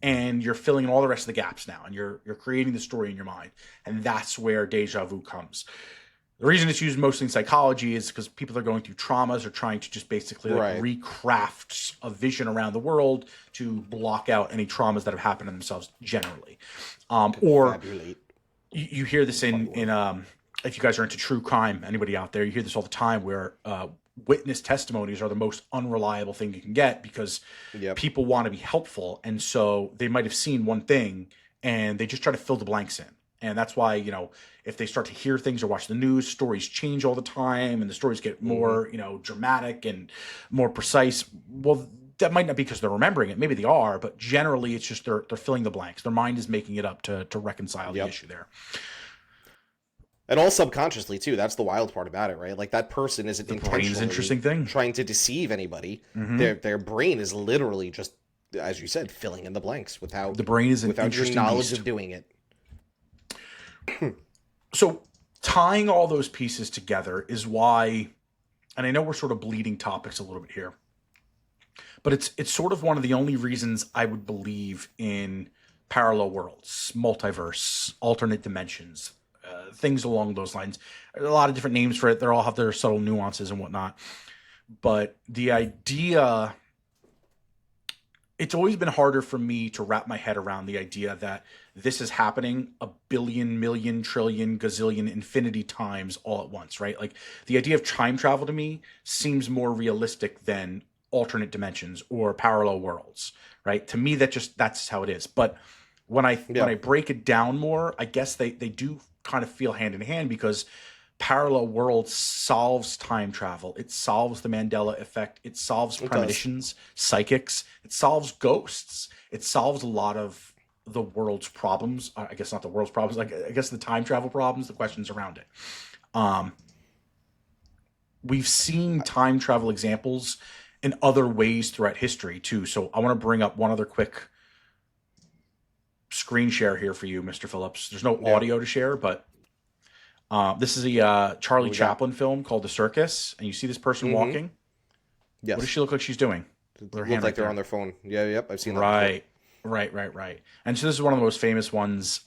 and you're filling in all the rest of the gaps now, and you're creating the story in your mind, and that's where deja vu comes. The reason it's used mostly in psychology is because people are going through traumas or trying to just basically like recraft a vision around the world to block out any traumas that have happened to themselves generally. Or Confabulate. you hear this in if you guys are into true crime, anybody out there, you hear this all the time where witness testimonies are the most unreliable thing you can get because Yep. people want to be helpful. And so they might have seen one thing and they just try to fill the blanks in. And that's why, you know, if they start to hear things or watch the news, stories change all the time and the stories get more, you know, dramatic and more precise. Well, that might not be because they're remembering it. Maybe they are, but generally it's just they're filling the blanks. Their mind is making it up to reconcile the issue there. And all subconsciously too. That's the wild part about it, right? Like that person isn't brain's intentionally interesting thing. trying to deceive anybody. Their brain is literally just, as you said, filling in the blanks without The brain is an without your interesting knowledge beast. of doing it. So tying all those pieces together is why, and I know we're sort of bleeding topics a little bit here, but it's sort of one of the only reasons I would believe in parallel worlds, multiverse, alternate dimensions, things along those lines. There's a lot of different names for it. They all have their subtle nuances and whatnot. But the idea, it's always been harder for me to wrap my head around the idea that this is happening a billion, million, trillion, gazillion, infinity times all at once, right? Like the idea of time travel to me seems more realistic than alternate dimensions or parallel worlds, right? To me, that's how it is. But when I break it down more, I guess they do kind of feel hand in hand because parallel worlds solves time travel. It solves the Mandela effect. It solves premonitions, psychics. It solves ghosts. It solves a lot of the world's problems. I guess not the world's problems. I guess the time travel problems, the questions around it. We've seen time travel examples in other ways throughout history too. So I want to bring up one other quick screen share here for you, Mr. Phillips. There's no audio to share, but this is a Charlie Chaplin film called The Circus, and you see this person walking. Yes. What does she look like she's doing? Look like they're on their phone. Yeah, yep. I've seen that. Right. And so this is one of the most famous ones.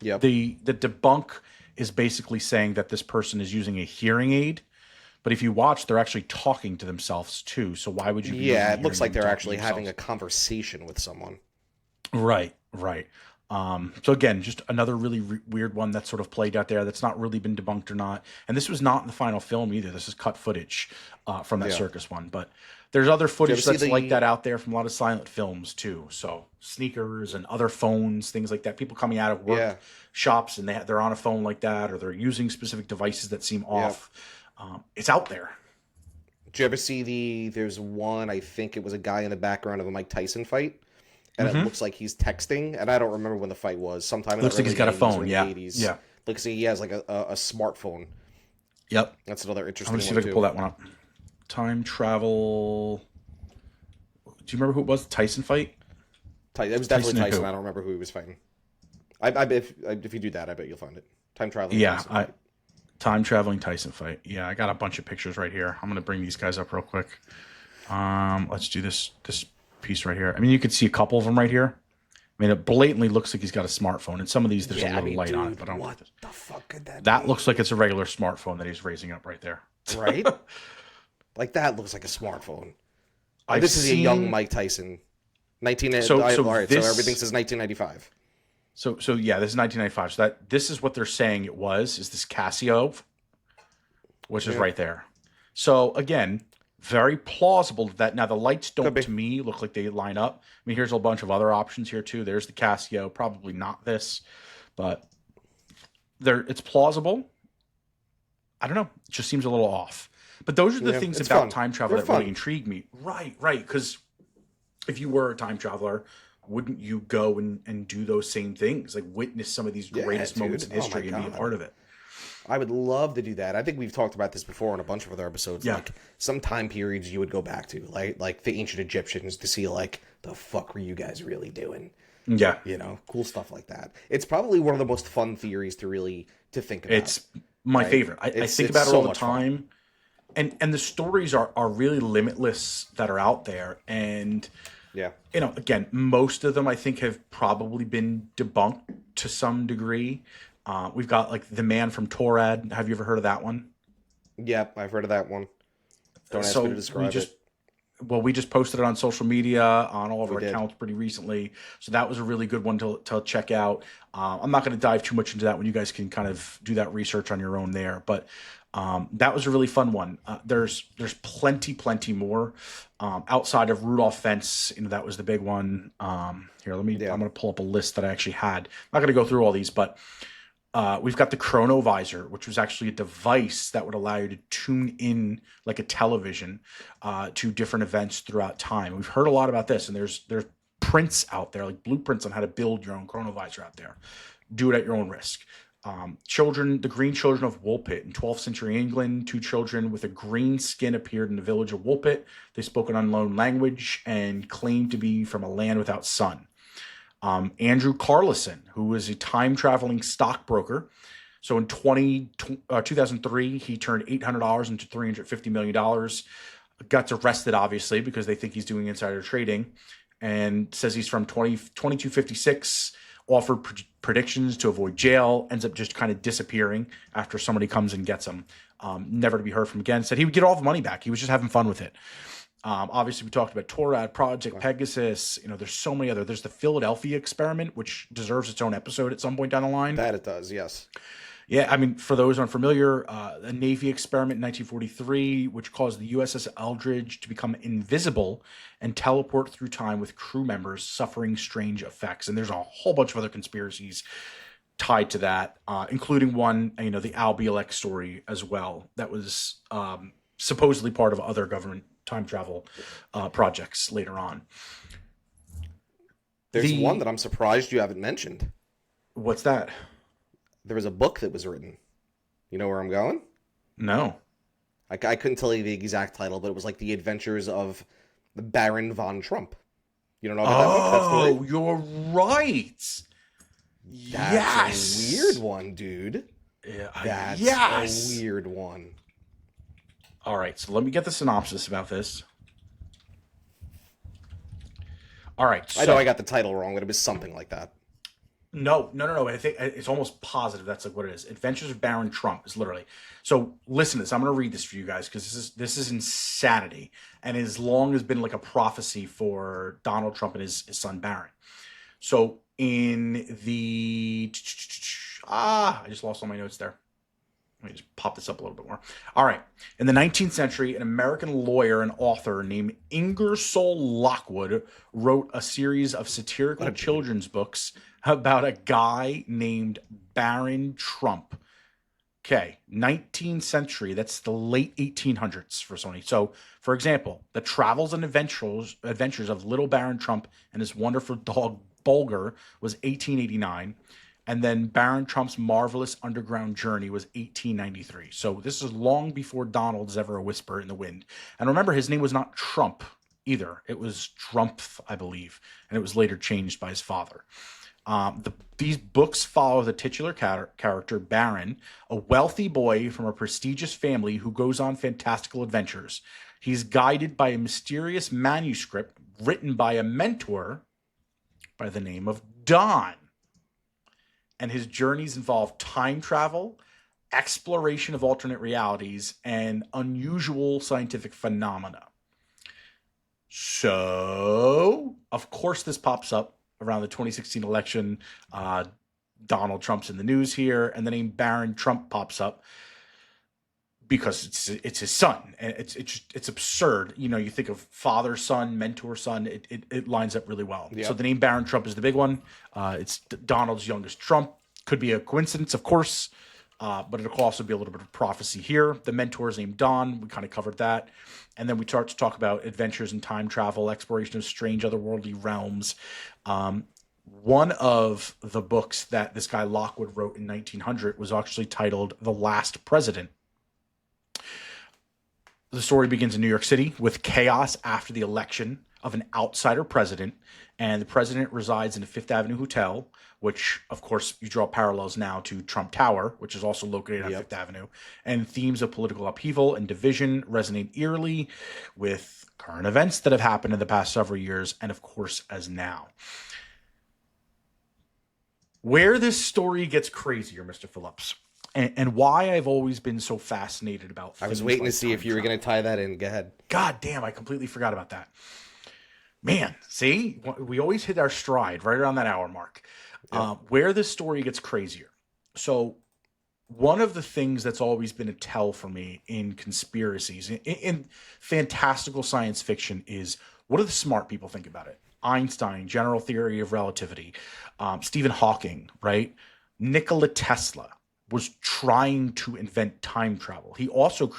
Yep. The debunk is basically saying that this person is using a hearing aid, but if you watch, they're actually talking to themselves too. So why would you? Be Yeah, it looks like they're actually having a conversation with someone. Right. So again, just another really weird one that's sort of played out there that's not really been debunked or not. And this was not in the final film either. This is cut footage from that circus one. But there's other footage that's like that out there from a lot of silent films too. So sneakers and other phones, things like that. People coming out of work shops and they're on a phone like that, or they're using specific devices that seem off. It's out there. Did you ever see there's one, I think it was a guy in the background of a Mike Tyson fight. And it looks like he's texting, and I don't remember when the fight was. Sometime in looks the like he's got a phone, the 80s. Yeah. Looks like he has like a smartphone. Yep. That's another interesting I'm one, gonna see if I can pull that one up. Time travel. Do you remember who it was? The Tyson fight? It was definitely Tyson Tyson. I don't remember who he was fighting. I bet if you do that, I bet you'll find it. Time traveling. Yeah, Tyson fight. time traveling Tyson fight. Yeah, I got a bunch of pictures right here. I'm gonna bring these guys up real quick. Let's do this piece right here. I mean, you could see a couple of them right here. I mean, it blatantly looks like he's got a smartphone, and some of these there's a little light on it, but I don't what like this. the fuck could that? That be? looks like it's a regular smartphone that he's raising up right there. Right. Like that looks like a smartphone. I've This is a young seen- Mike Tyson. So all right, this- so everything says 1995. So yeah, this is 1995. So this is what they're saying it was, is this Casio, which is right there. So again, very plausible that now the lights don't to me look like they line up. I mean, here's a bunch of other options here too. There's the Casio, probably not this, but it's plausible. I don't know. It just seems a little off. But those are the things about time travel that really intrigue me. Right. Because if you were a time traveler, wouldn't you go and do those same things? Like witness some of these greatest moments in history and be a part of it. I would love to do that. I think we've talked about this before in a bunch of other episodes. Yeah. Like some time periods you would go back to, like the ancient Egyptians, to see like the fuck were you guys really doing? Yeah. You know, cool stuff like that. It's probably one of the most fun theories to think about. It's my favorite. I think about it all the time. And the stories are really limitless that are out there. And, you know, again, most of them I think have probably been debunked to some degree. We've got like The Man from Taured. Have you ever heard of that one? Yep, I've heard of that one. Don't ask me to describe it. Well, we just posted it on social media on all of our did. accounts pretty recently, so that was a really good one to check out. I'm not going to dive too much into that one. You guys can kind of do that research on your own there, but that was a really fun one. There's plenty more outside of Rudolph Fence. That was the big one. Here, I'm going to pull up a list that I actually had. I'm not going to go through all these, but we've got the Chronovisor, which was actually a device that would allow you to tune in like a television to different events throughout time. We've heard a lot about this, and there's prints out there, like blueprints on how to build your own Chronovisor out there. Do it at your own risk. The green children of Woolpit. In 12th century England, 2 children with a green skin appeared in the village of Woolpit. They spoke an unknown language and claimed to be from a land without sun. Andrew Carlison, who was a time-traveling stockbroker. So in 2003, he turned $800 into $350 million. Got arrested, obviously, because they think he's doing insider trading. And says he's from 2256, offered predictions to avoid jail, ends up just kind of disappearing after somebody comes and gets him. Never to be heard from again. Said he would get all the money back. He was just having fun with it. Obviously, we talked about Taured, Project Pegasus. There's so many other. There's the Philadelphia experiment, which deserves its own episode at some point down the line. That it does, yes. Yeah, I mean, for those unfamiliar, a Navy experiment in 1943, which caused the USS Eldridge to become invisible and teleport through time with crew members suffering strange effects. And there's a whole bunch of other conspiracies tied to that, including one, the Al Bielek story as well. That was supposedly part of other government time travel projects later on. There's one that I'm surprised you haven't mentioned. What's that? There was a book that was written. You know where I'm going? No. I couldn't tell you the exact title, but it was like The Adventures of the Baron von Trump. You don't know about that book? Oh, you're right. That's a weird one, dude. Yeah, That's a weird one. All right, so let me get the synopsis about this. All right, so I know I got the title wrong, but it was something like that. No. I think it's almost positive that's like what it is. Adventures of Baron Trump is literally. So listen to this. I'm going to read this for you guys because this is insanity, and it has long has been like a prophecy for Donald Trump and his son Baron. So in the I just lost all my notes there. Let me just pop this up a little bit more. All right. In the 19th century, an American lawyer and author named Ingersoll Lockwood wrote a series of satirical children's books about a guy named Baron Trump. Okay, 19th century, that's the late 1800s for Sony. So, for example, the travels and adventures of little Baron Trump and his wonderful dog Bulger was 1889. And then Baron Trump's marvelous underground journey was 1893. So this is long before Donald's ever a whisper in the wind. And remember, his name was not Trump either. It was Trumpf, I believe. And it was later changed by his father. These books follow the titular character, Baron, a wealthy boy from a prestigious family who goes on fantastical adventures. He's guided by a mysterious manuscript written by a mentor by the name of Don. And his journeys involve time travel, exploration of alternate realities, and unusual scientific phenomena. So, of course, this pops up around the 2016 election. Donald Trump's in the news here, and the name Baron Trump pops up because it's his son, and it's absurd. You think of father, son, mentor, son. It lines up really well. Yep. So the name Baron Trump is the big one. It's Donald's youngest Trump. Could be a coincidence, of course, but it could also be a little bit of prophecy here. The mentor is named Don. We kind of covered that. And then we start to talk about adventures in time travel, exploration of strange otherworldly realms. One of the books that this guy Lockwood wrote in 1900 was actually titled The Last President. The story begins in New York City with chaos after the election of an outsider president, and the president resides in a Fifth Avenue hotel, which, of course, you draw parallels now to Trump Tower, which is also located on Fifth Avenue, and themes of political upheaval and division resonate eerily with current events that have happened in the past several years, and, of course, as now. Where this story gets crazier, Mr. Phillips, and why I've always been so fascinated about I was things waiting like to see if time you were travel. going to tie that in. Go ahead. God damn, I completely forgot about that. Man, see, we always hit our stride right around that hour mark. Yep. Where this story gets crazier. So, one of the things that's always been a tell for me in conspiracies, in fantastical science fiction, is what do the smart people think about it? Einstein, general theory of relativity, Stephen Hawking, right? Nikola Tesla was trying to invent time travel. He also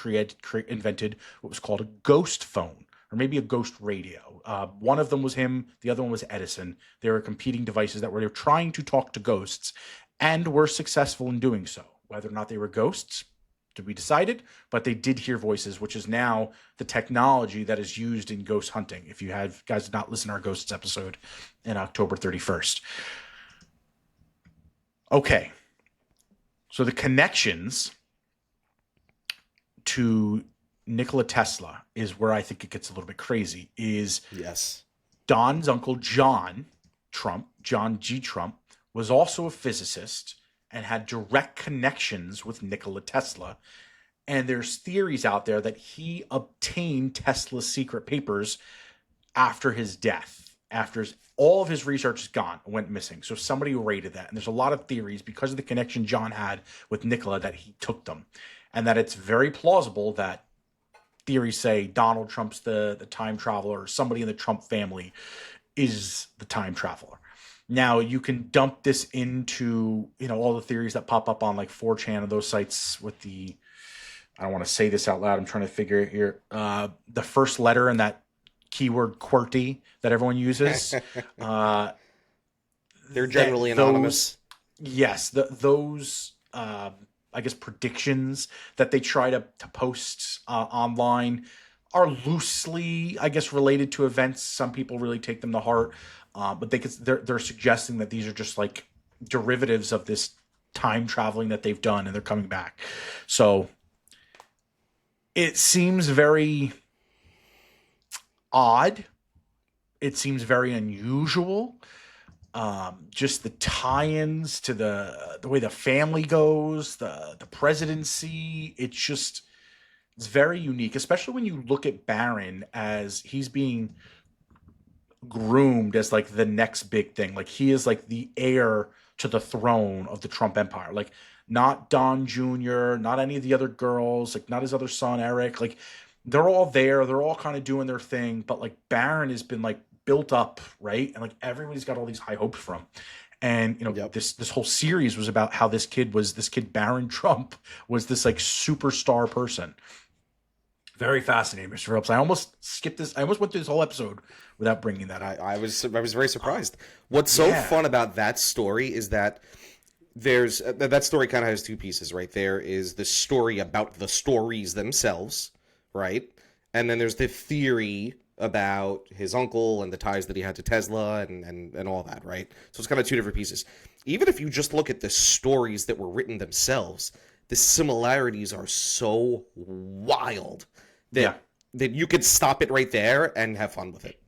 invented what was called a ghost phone, or maybe a ghost radio. One of them was him, the other one was Edison. They were competing devices that were trying to talk to ghosts and were successful in doing so. Whether or not they were ghosts, to be decided, but they did hear voices, which is now the technology that is used in ghost hunting. If you have guys did not listen to our ghosts episode in October 31st. Okay. So the connections to Nikola Tesla is where I think it gets a little bit crazy. Is Yes. Don's uncle John Trump, John G. Trump, was also a physicist and had direct connections with Nikola Tesla. And there's theories out there that he obtained Tesla's secret papers after his death, after all of his research is gone, went missing. So somebody raided that. And there's a lot of theories because of the connection John had with Nikola that he took them. And that it's very plausible that theories say Donald Trump's the time traveler, or somebody in the Trump family is the time traveler. Now you can dump this into, all the theories that pop up on like 4chan and those sites with the, I don't want to say this out loud, I'm trying to figure it here, the first letter in that keyword QWERTY that everyone uses. They're generally anonymous. Yes, those I guess predictions that they try to post online are loosely, I guess, related to events. Some people really take them to heart, but they're suggesting that these are just like derivatives of this time traveling that they've done, and they're coming back. So it seems very odd. It seems very unusual. Just the tie-ins to the way the family goes, the presidency. It's very unique, especially when you look at Barron as he's being groomed as like the next big thing. Like he is like the heir to the throne of the Trump empire. Like not Don Jr., not any of the other girls, like not his other son, Eric. Like they're all there. They're all kind of doing their thing. But like Barron has been like built up, right? And like everybody's got all these high hopes from. And Yep. this whole series was about how this kid Barron Trump was this like superstar person. Very fascinating, Mr. Phillips. I almost skipped this. I almost went through this whole episode without bringing that up. I was very surprised. What's so Yeah. fun about that story is that there's that story kind of has two pieces, right? There is the story about the stories themselves, right? And then there's the theory about his uncle and the ties that he had to Tesla and all that, right? So it's kind of two different pieces. Even if you just look at the stories that were written themselves, the similarities are so wild that you could stop it right there and have fun with it.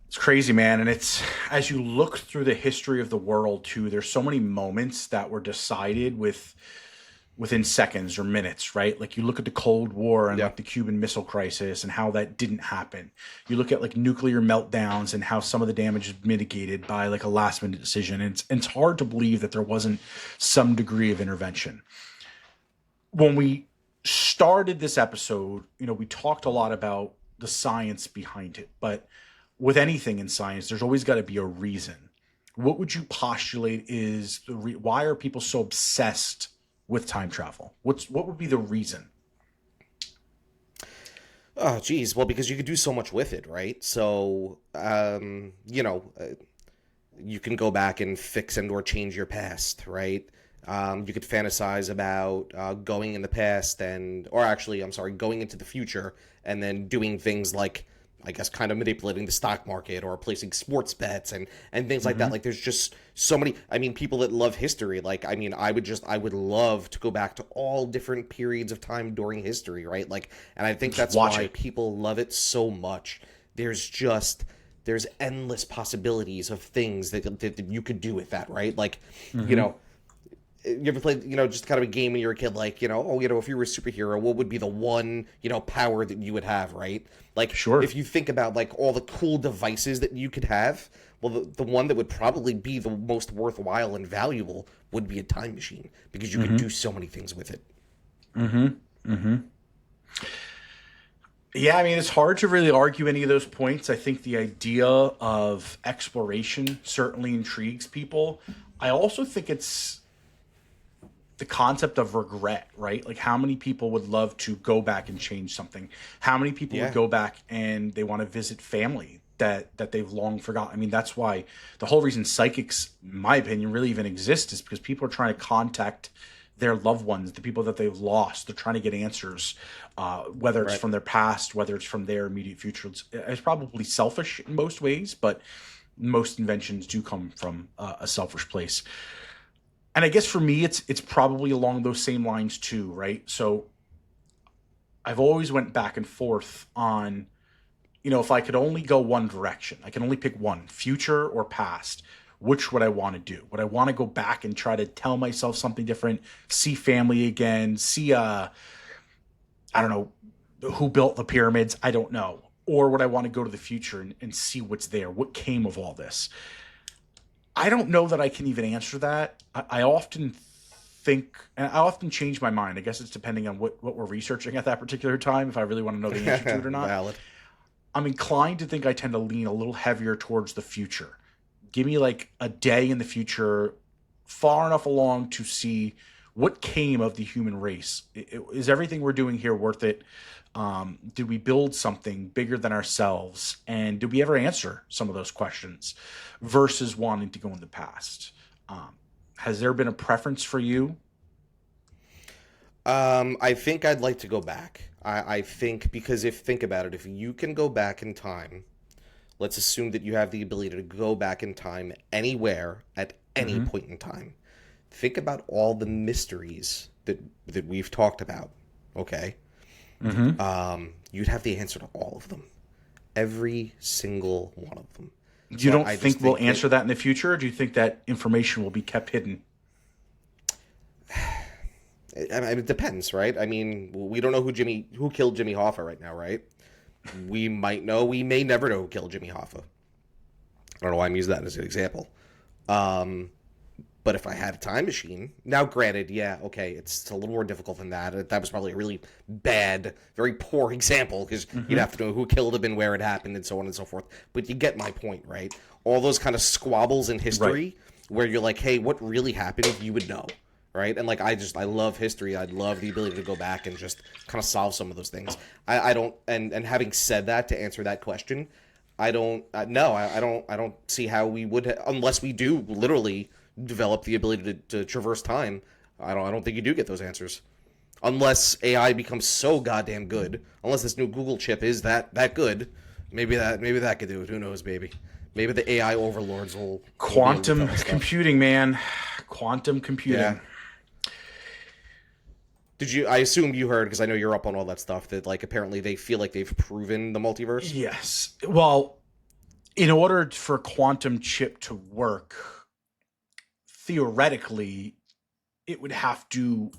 It's crazy, man. And it's, as you look through the history of the world too, there's so many moments that were decided within seconds or minutes, right? Like you look at the Cold War and like the Cuban Missile Crisis and how that didn't happen. You look at like nuclear meltdowns and how some of the damage is mitigated by like a last minute decision. And it's hard to believe that there wasn't some degree of intervention. When we started this episode, we talked a lot about the science behind it, but with anything in science, there's always got to be a reason. What would you postulate is why are people so obsessed with time travel? What would be the reason? Oh, geez. Well, because you could do so much with it, right? So, you can go back and fix and or change your past, right? You could fantasize about going in the past going into the future and then doing things like, I guess, kind of manipulating the stock market or placing sports bets and things like that. Like, there's just so many, people that love history. Like, I would love to go back to all different periods of time during history, right? Like, and I think that's why people love it so much. There's endless possibilities of things that you could do with that, right? Like, you ever played, just kind of a game when you were a kid, like, if you were a superhero, what would be the one, power that you would have, right? Like, Sure. if you think about, like, all the cool devices that you could have, well, the one that would probably be the most worthwhile and valuable would be a time machine, because you could do so many things with it. Yeah, I mean, it's hard to really argue any of those points. I think the idea of exploration certainly intrigues people. I also think it's the concept of regret, right? Like, how many people would love to go back and change something? How many people Yeah. would go back and they want to visit family that they've long forgotten? I mean, that's why the whole reason psychics, in my opinion, really even exist is because people are trying to contact their loved ones, the people that they've lost. They're trying to get answers, whether it's Right. from their past, whether it's from their immediate future. It's probably selfish in most ways, but most inventions do come from a selfish place. And I guess for me, it's probably along those same lines too, right? So I've always went back and forth on, if I could only go one direction, I can only pick one, future or past. Which would I want to do? Would I want to go back and try to tell myself something different, see family again, see I don't know, who built the pyramids? I don't know. Or would I want to go to the future and see what's there? What came of all this? I don't know that I can even answer that. I often think, and I often change my mind. I guess it's depending on what we're researching at that particular time, if I really want to know the answer to it or not. Valid. I'm inclined to think I tend to lean a little heavier towards the future. Give me like a day in the future, far enough along to see what came of the human race. Is everything we're doing here worth it? Did we build something bigger than ourselves? And did we ever answer some of those questions versus wanting to go in the past? Has there been a preference for you? I think I'd like to go back. I think, because think about it, if you can go back in time, let's assume that you have the ability to go back in time anywhere at any point in time. Think about all the mysteries that we've talked about, okay? You'd have the answer to all of them. Every single one of them. You So don't I just think we'll that- answer that in the future, or do you think that information will be kept hidden? I mean, it depends, right? I mean, we don't know who killed Jimmy Hoffa right now, right? We might know. We may never know who killed Jimmy Hoffa. I don't know why I'm using that as an example. But if I had a time machine, now granted, yeah, okay, it's a little more difficult than that. That was probably a really bad, very poor example, because you'd have to know who killed him and where it happened and so on and so forth. But you get my point, right? All those kind of squabbles in history where you're like, hey, what really happened? You would know. Right. And like, I love history. I'd love the ability to go back and just kind of solve some of those things. I don't. And having said that, to answer that question, I don't. No, I don't see how we would, unless we do literally develop the ability to traverse time. I don't think you do get those answers, unless AI becomes so goddamn good. Unless this new Google chip is that good, maybe that could do it. Who knows, baby? Maybe the AI overlords will Quantum will be able to tell us stuff. computing, man. Quantum computing. Yeah. I assume you heard, because I know you're up on all that stuff, that like apparently they feel like they've proven the multiverse. Yes. Well, in order for a quantum chip to work, theoretically, it would have to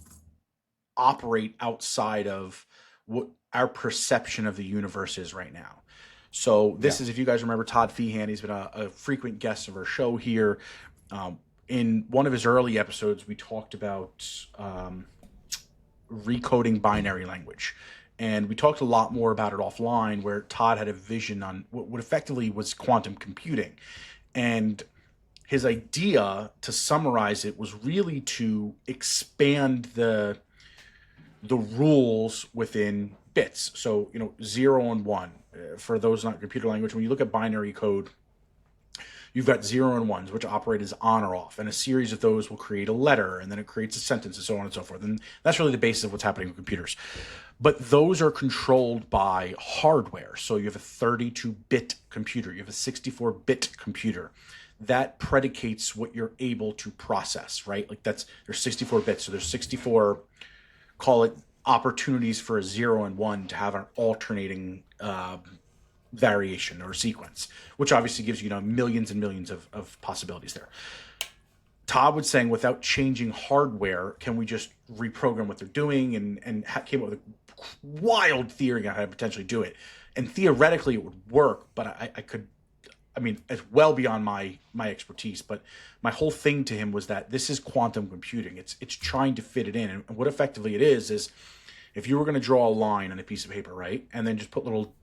operate outside of what our perception of the universe is right now. So this is, if you guys remember Todd Feehan, he's been a frequent guest of our show here. In one of his early episodes, we talked about recoding binary language. And we talked a lot more about it offline, where Todd had a vision on what effectively was quantum computing. And his idea, to summarize it, was really to expand the rules within bits. So, 0 and 1. For those not computer language, when you look at binary code, you've got 0 and 1s, which operate as on or off. And a series of those will create a letter, and then it creates a sentence, and so on and so forth. And that's really the basis of what's happening with computers. But those are controlled by hardware. So you have a 32-bit computer. You have a 64-bit computer. That predicates what you're able to process, right? Like there's 64 bits. So there's 64, call it, opportunities for a 0 and 1 to have an alternating variation or sequence, which obviously gives you millions and millions of possibilities there. Todd was saying, without changing hardware, can we just reprogram what they're doing? And came up with a wild theory on how to potentially do it. And theoretically, it would work, but I could. I mean, it's well beyond my expertise. But my whole thing to him was that this is quantum computing. It's trying to fit it in, and what effectively it is if you were going to draw a line on a piece of paper, right, and then just put little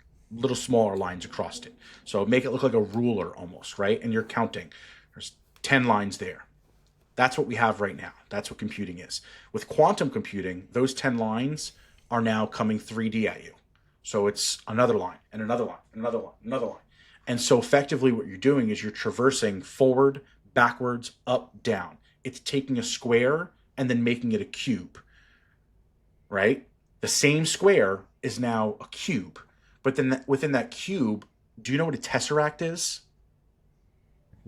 smaller lines across it. So make it look like a ruler almost, right? And you're counting. There's 10 lines there. That's what we have right now. That's what computing is. With quantum computing, those 10 lines are now coming 3D at you. So it's another line and another line, another line, another line. And so effectively what you're doing is you're traversing forward, backwards, up, down. It's taking a square and then making it a cube, right? The same square is now a cube. But then within that cube, do you know what a tesseract is?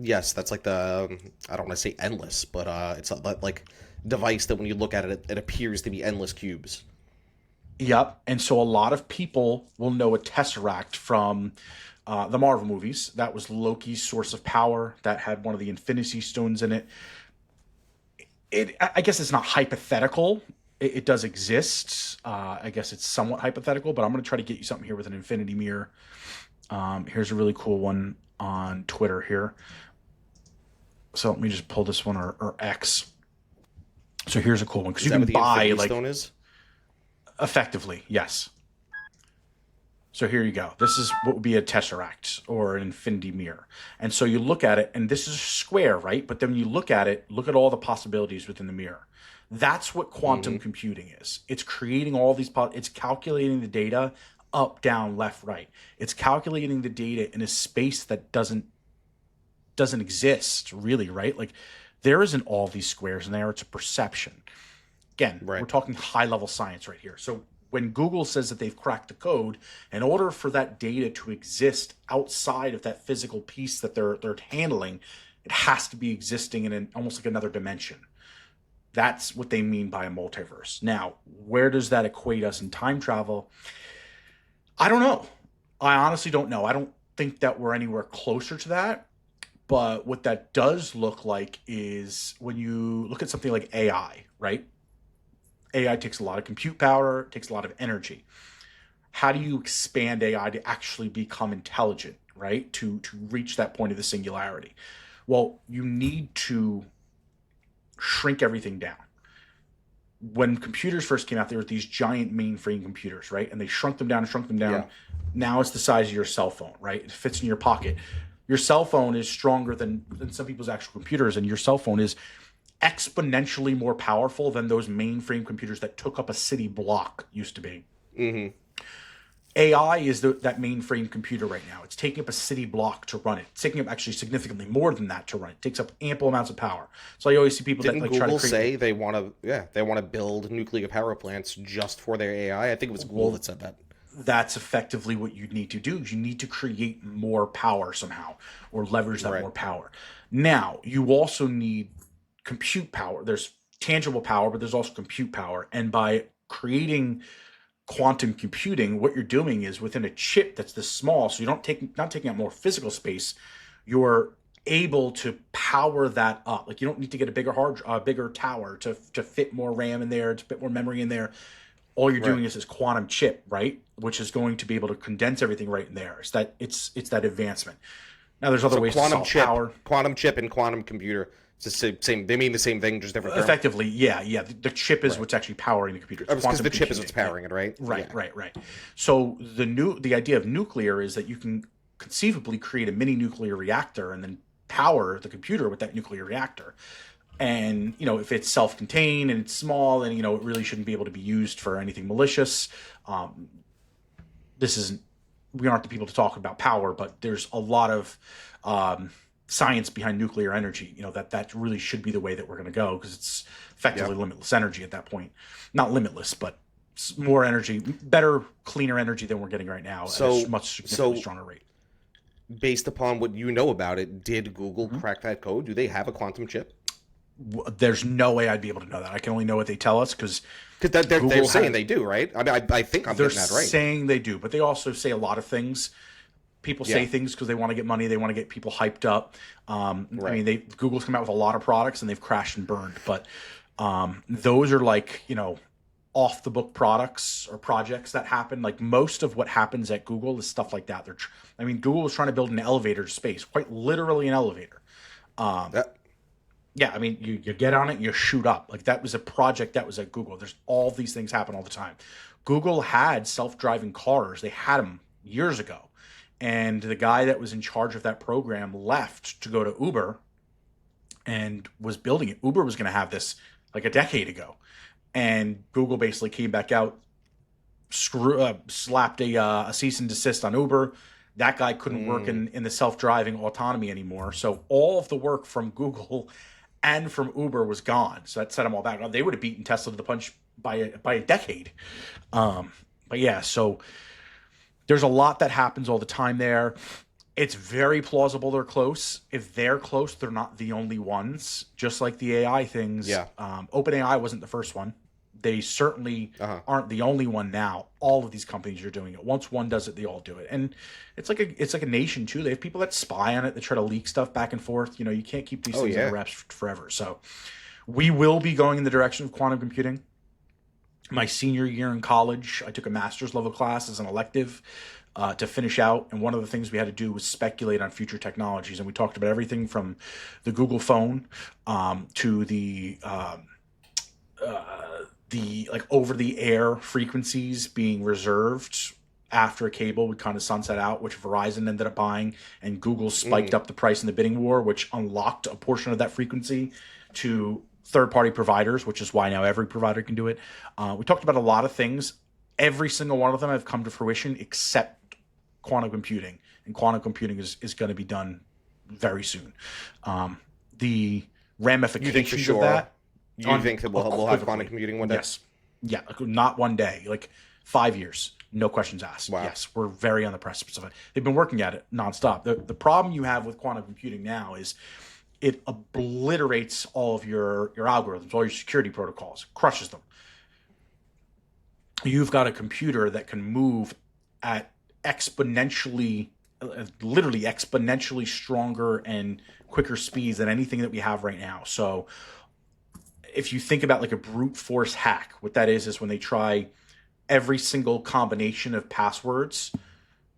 Yes, that's like the, I don't want to say endless, but it's like device that when you look at it, it appears to be endless cubes. Yep. And so a lot of people will know a tesseract from the Marvel movies. That was Loki's source of power that had one of the Infinity Stones in it. I guess it's not hypothetical. It does exist. I guess it's somewhat hypothetical, but I'm going to try to get you something here with an infinity mirror. Here's a really cool one on Twitter here. So let me just pull this one or X. So here's a cool one because you can buy Infinity like Stone is? Effectively, yes. So here you go. This is what would be a tesseract or an infinity mirror. And so you look at it, and this is a square, right? But then when you look at it, look at all the possibilities within the mirror. That's what quantum computing is. It's creating all these, it's calculating the data up, down, left, right. It's calculating the data in a space that doesn't exist really, right? Like there isn't all these squares in there. It's a perception. Again, Right. We're talking high level science right here. So when Google says that they've cracked the code, in order for that data to exist outside of that physical piece that they're handling, it has to be existing in almost like another dimension. That's what they mean by a multiverse. Now, where does that equate us in time travel? I don't know. I honestly don't know. I don't think that we're anywhere closer to that. But what that does look like is when you look at something like AI, right? AI takes a lot of compute power, takes a lot of energy. How do you expand AI to actually become intelligent, right? To reach that point of the singularity? Well, you need to shrink everything down. When computers first came out, there were these giant mainframe computers, right? And they shrunk them down and shrunk them down. Yeah. Now it's the size of your cell phone, right? It fits in your pocket. Your cell phone is stronger than some people's actual computers, and your cell phone is exponentially more powerful than those mainframe computers that took up a city block used to be. Mm-hmm. AI is that mainframe computer right now. It's taking up a city block to run it. It's taking up actually significantly more than that to run it. It takes up ample amounts of power. So I always see people Didn't that Google try to create... say they want to build nuclear power plants just for their AI? I think it was Google that said that. That's effectively what you need to do. You need to create more power somehow or leverage that more power. Now, you also need compute power. There's tangible power, but there's also compute power. And by creating quantum computing, what you're doing is within a chip that's this small, so you're not taking up more physical space, you're able to power that up. Like you don't need to get a bigger tower to fit more RAM in there, to fit more memory in there. All you're doing is this quantum chip, right? Which is going to be able to condense everything right in there. It's that advancement. Now there's other ways to solve power. Quantum chip and quantum computer. It's the same. They mean the same thing, just different term. Effectively, yeah. The chip is what's actually powering the computer. Because the chip is what's powering it, right? Right. So the idea of nuclear is that you can conceivably create a mini nuclear reactor and then power the computer with that nuclear reactor. And, if it's self-contained and it's small, then, it really shouldn't be able to be used for anything malicious. We aren't the people to talk about power, but there's a lot of science behind nuclear energy, that really should be the way that we're going to go because it's effectively limitless energy at that point. Not limitless, but more energy, better, cleaner energy than we're getting right now at a much significantly stronger rate. Based upon what you know about it, did Google crack that code? Do they have a quantum chip? There's no way I'd be able to know that. I can only know what they tell us because they're saying they do, right? I mean, I think I'm getting that right. They're saying they do, but they also say a lot of things. People Yeah. say things because they want to get money. They want to get people hyped up. I Right. mean, Google's come out with a lot of products and they've crashed and burned. But those are like, off the book products or projects that happen. Like most of what happens at Google is stuff like that. Google was trying to build an elevator to space, quite literally an elevator. That- Yeah, I mean, you get on it, you shoot up. Like that was a project that was at Google. There's all these things happen all the time. Google had self-driving cars. They had them years ago. And the guy that was in charge of that program left to go to Uber and was building it. Uber was going to have this like a decade ago. And Google basically came back out, slapped a cease and desist on Uber. That guy couldn't work in the self-driving autonomy anymore. So all of the work from Google and from Uber was gone. So that set them all back. They would have beaten Tesla to the punch by a decade. But yeah, so there's a lot that happens all the time there. It's very plausible they're close. If they're close, they're not the only ones. Just like the AI things. Yeah. OpenAI wasn't the first one. They certainly aren't the only one now. All of these companies are doing it. Once one does it, they all do it. And it's like a nation too. They have people that spy on it, that try to leak stuff back and forth. You can't keep these things in wraps forever. So we will be going in the direction of quantum computing. My senior year in college, I took a master's level class as an elective to finish out. And one of the things we had to do was speculate on future technologies. And we talked about everything from the Google phone to the like over the air frequencies being reserved after a cable would kind of sunset out, which Verizon ended up buying, and Google spiked up the price in the bidding war, which unlocked a portion of that frequency to third-party providers, which is why now every provider can do it. We talked about a lot of things. Every single one of them have come to fruition except quantum computing, and quantum computing is going to be done very soon. The ramifications of that. You think that we'll have quantum computing one day? Yes. Yeah, not one day, like 5 years, no questions asked. Wow. Yes, we're very on the precipice of it. They've been working at it nonstop. The problem you have with quantum computing now is it obliterates all of your algorithms, all your security protocols, crushes them. You've got a computer that can move at literally exponentially stronger and quicker speeds than anything that we have right now. So if you think about like a brute force hack, what that is when they try every single combination of passwords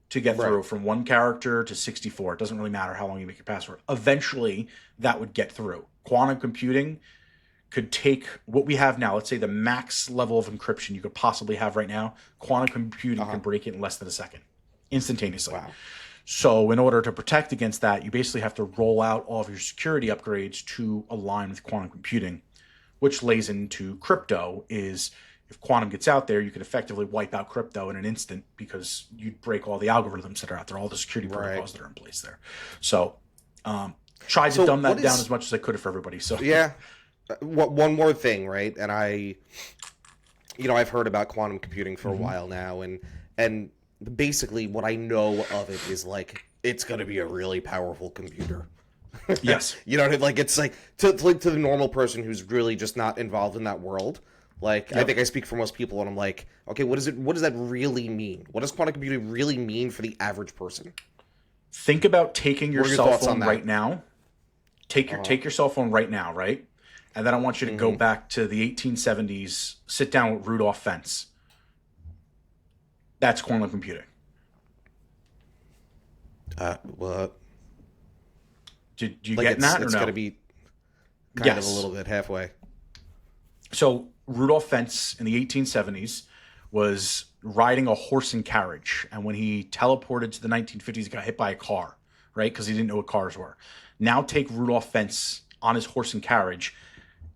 to get through from one character to 64. It doesn't really matter how long you make your password. Eventually, that would get through. Quantum computing could take what we have now, let's say the max level of encryption you could possibly have right now. Quantum computing can break it in less than a second, instantaneously. Wow. So in order to protect against that, you basically have to roll out all of your security upgrades to align with quantum computing, which lays into crypto. Is if quantum gets out there, you could effectively wipe out crypto in an instant because you'd break all the algorithms that are out there, all the security protocols that are in place there. So tried to dumb that down as much as I could for everybody. So yeah. One more thing, right? And I've heard about quantum computing for a while now, and basically what I know of it is like it's going to be a really powerful computer. Yes. Like it's like to the normal person who's really just not involved in that world. Like, I think I speak for most people, and I'm like, okay, what does that really mean? What does quantum computing really mean for the average person? Think about taking your cell phone right now. Take your cell phone right now, right? And then I want you to go back to the 1870s, sit down with Rudolph Fence. That's quantum computing. What? Did you get that or no? It's got to be kind of a little bit halfway. So Rudolph Fence in the 1870s was riding a horse and carriage. And when he teleported to the 1950s, he got hit by a car, right? Because he didn't know what cars were. Now take Rudolph Fence on his horse and carriage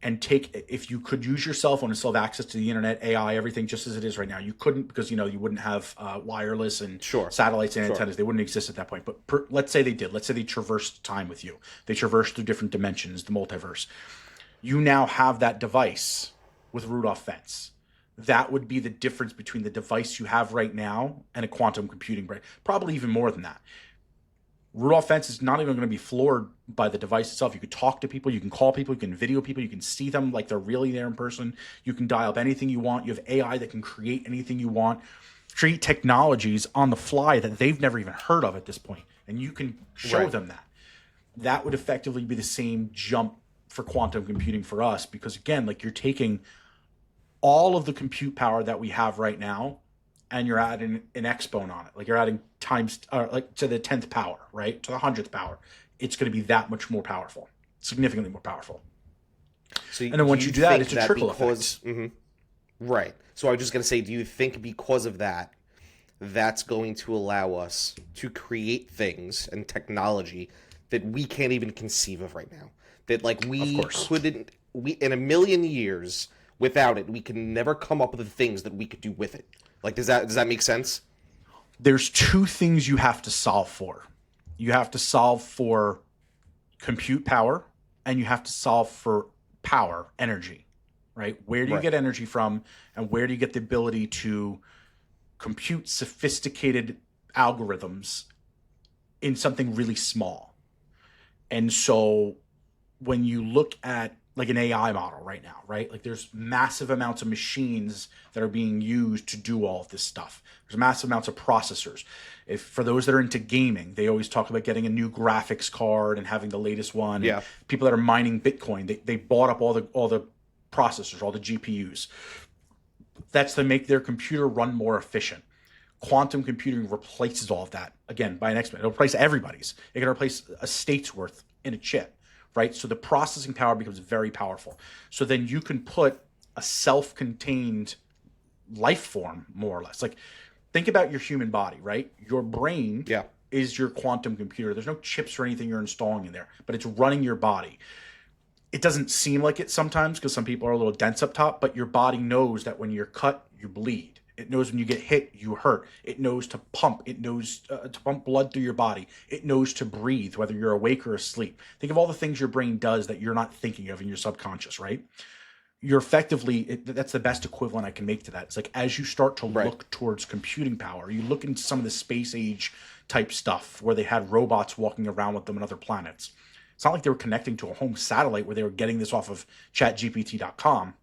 and if you could use your cell phone and still have access to the internet, AI, everything just as it is right now. You couldn't because, you wouldn't have wireless and satellites and antennas. They wouldn't exist at that point. But let's say they did. Let's say they traversed time with you. They traversed through different dimensions, the multiverse. You now have that device with Rudolph Fence. That would be the difference between the device you have right now and a quantum computing brain. Probably even more than that. Rudolph Fence is not even going to be floored by the device itself. You could talk to people, you can call people, you can video people, you can see them like they're really there in person. You can dial up anything you want. You have AI that can create anything you want. create technologies on the fly that they've never even heard of at this point, and you can show Right. them that. That would effectively be the same jump for quantum computing for us, because again, like, you're taking all of the compute power that we have right now, and you're adding an exponent on it. Like, you're adding times, like, to the 10th power, right? To the 100th power. It's going to be that much more powerful, significantly more powerful. So And then once you do that, think it's a trickle because, effect. Right. So I was just going to say, do you think because of that, that's going to allow us to create things and technology that we can't even conceive of right now? That, like, we Of course. couldn't, we in a million years without it, we can never come up with the things that we could do with it. Like, does that make sense? There's two things you have to solve for. You have to solve for compute power, and you have to solve for power, energy, right? Where do you Right. get energy from, and where do you get the ability to compute sophisticated algorithms in something really small? And so when you look at, like, an AI model right now, right? Like, there's massive amounts of machines that are being used to do all of this stuff. There's massive amounts of processors. If, for those that are into gaming, they always talk about getting a new graphics card and having the latest one. Yeah. And people that are mining Bitcoin, they bought up all the processors, all the GPUs. That's to make their computer run more efficient. Quantum computing replaces all of that, again, by an exponent. It'll replace everybody's. It can replace a state's worth in a chip, right? So the processing power becomes very powerful. So then you can put a self-contained life form, more or less. Like, think about your human body, right? Your brain Yeah. is your quantum computer. There's no chips or anything you're installing in there, but it's running your body. It doesn't seem like it sometimes, because some people are a little dense up top, but your body knows that when you're cut, you bleed. It knows when you get hit, you hurt. It knows to pump. It knows to pump blood through your body. It knows to breathe, whether you're awake or asleep. Think of all the things your brain does that you're not thinking of in your subconscious, right? You're effectively, that's the best equivalent I can make to that. It's like, as you start to Right. look towards computing power, you look into some of the space age type stuff where they had robots walking around with them on other planets. It's not like they were connecting to a home satellite where they were getting this off of chatgpt.com.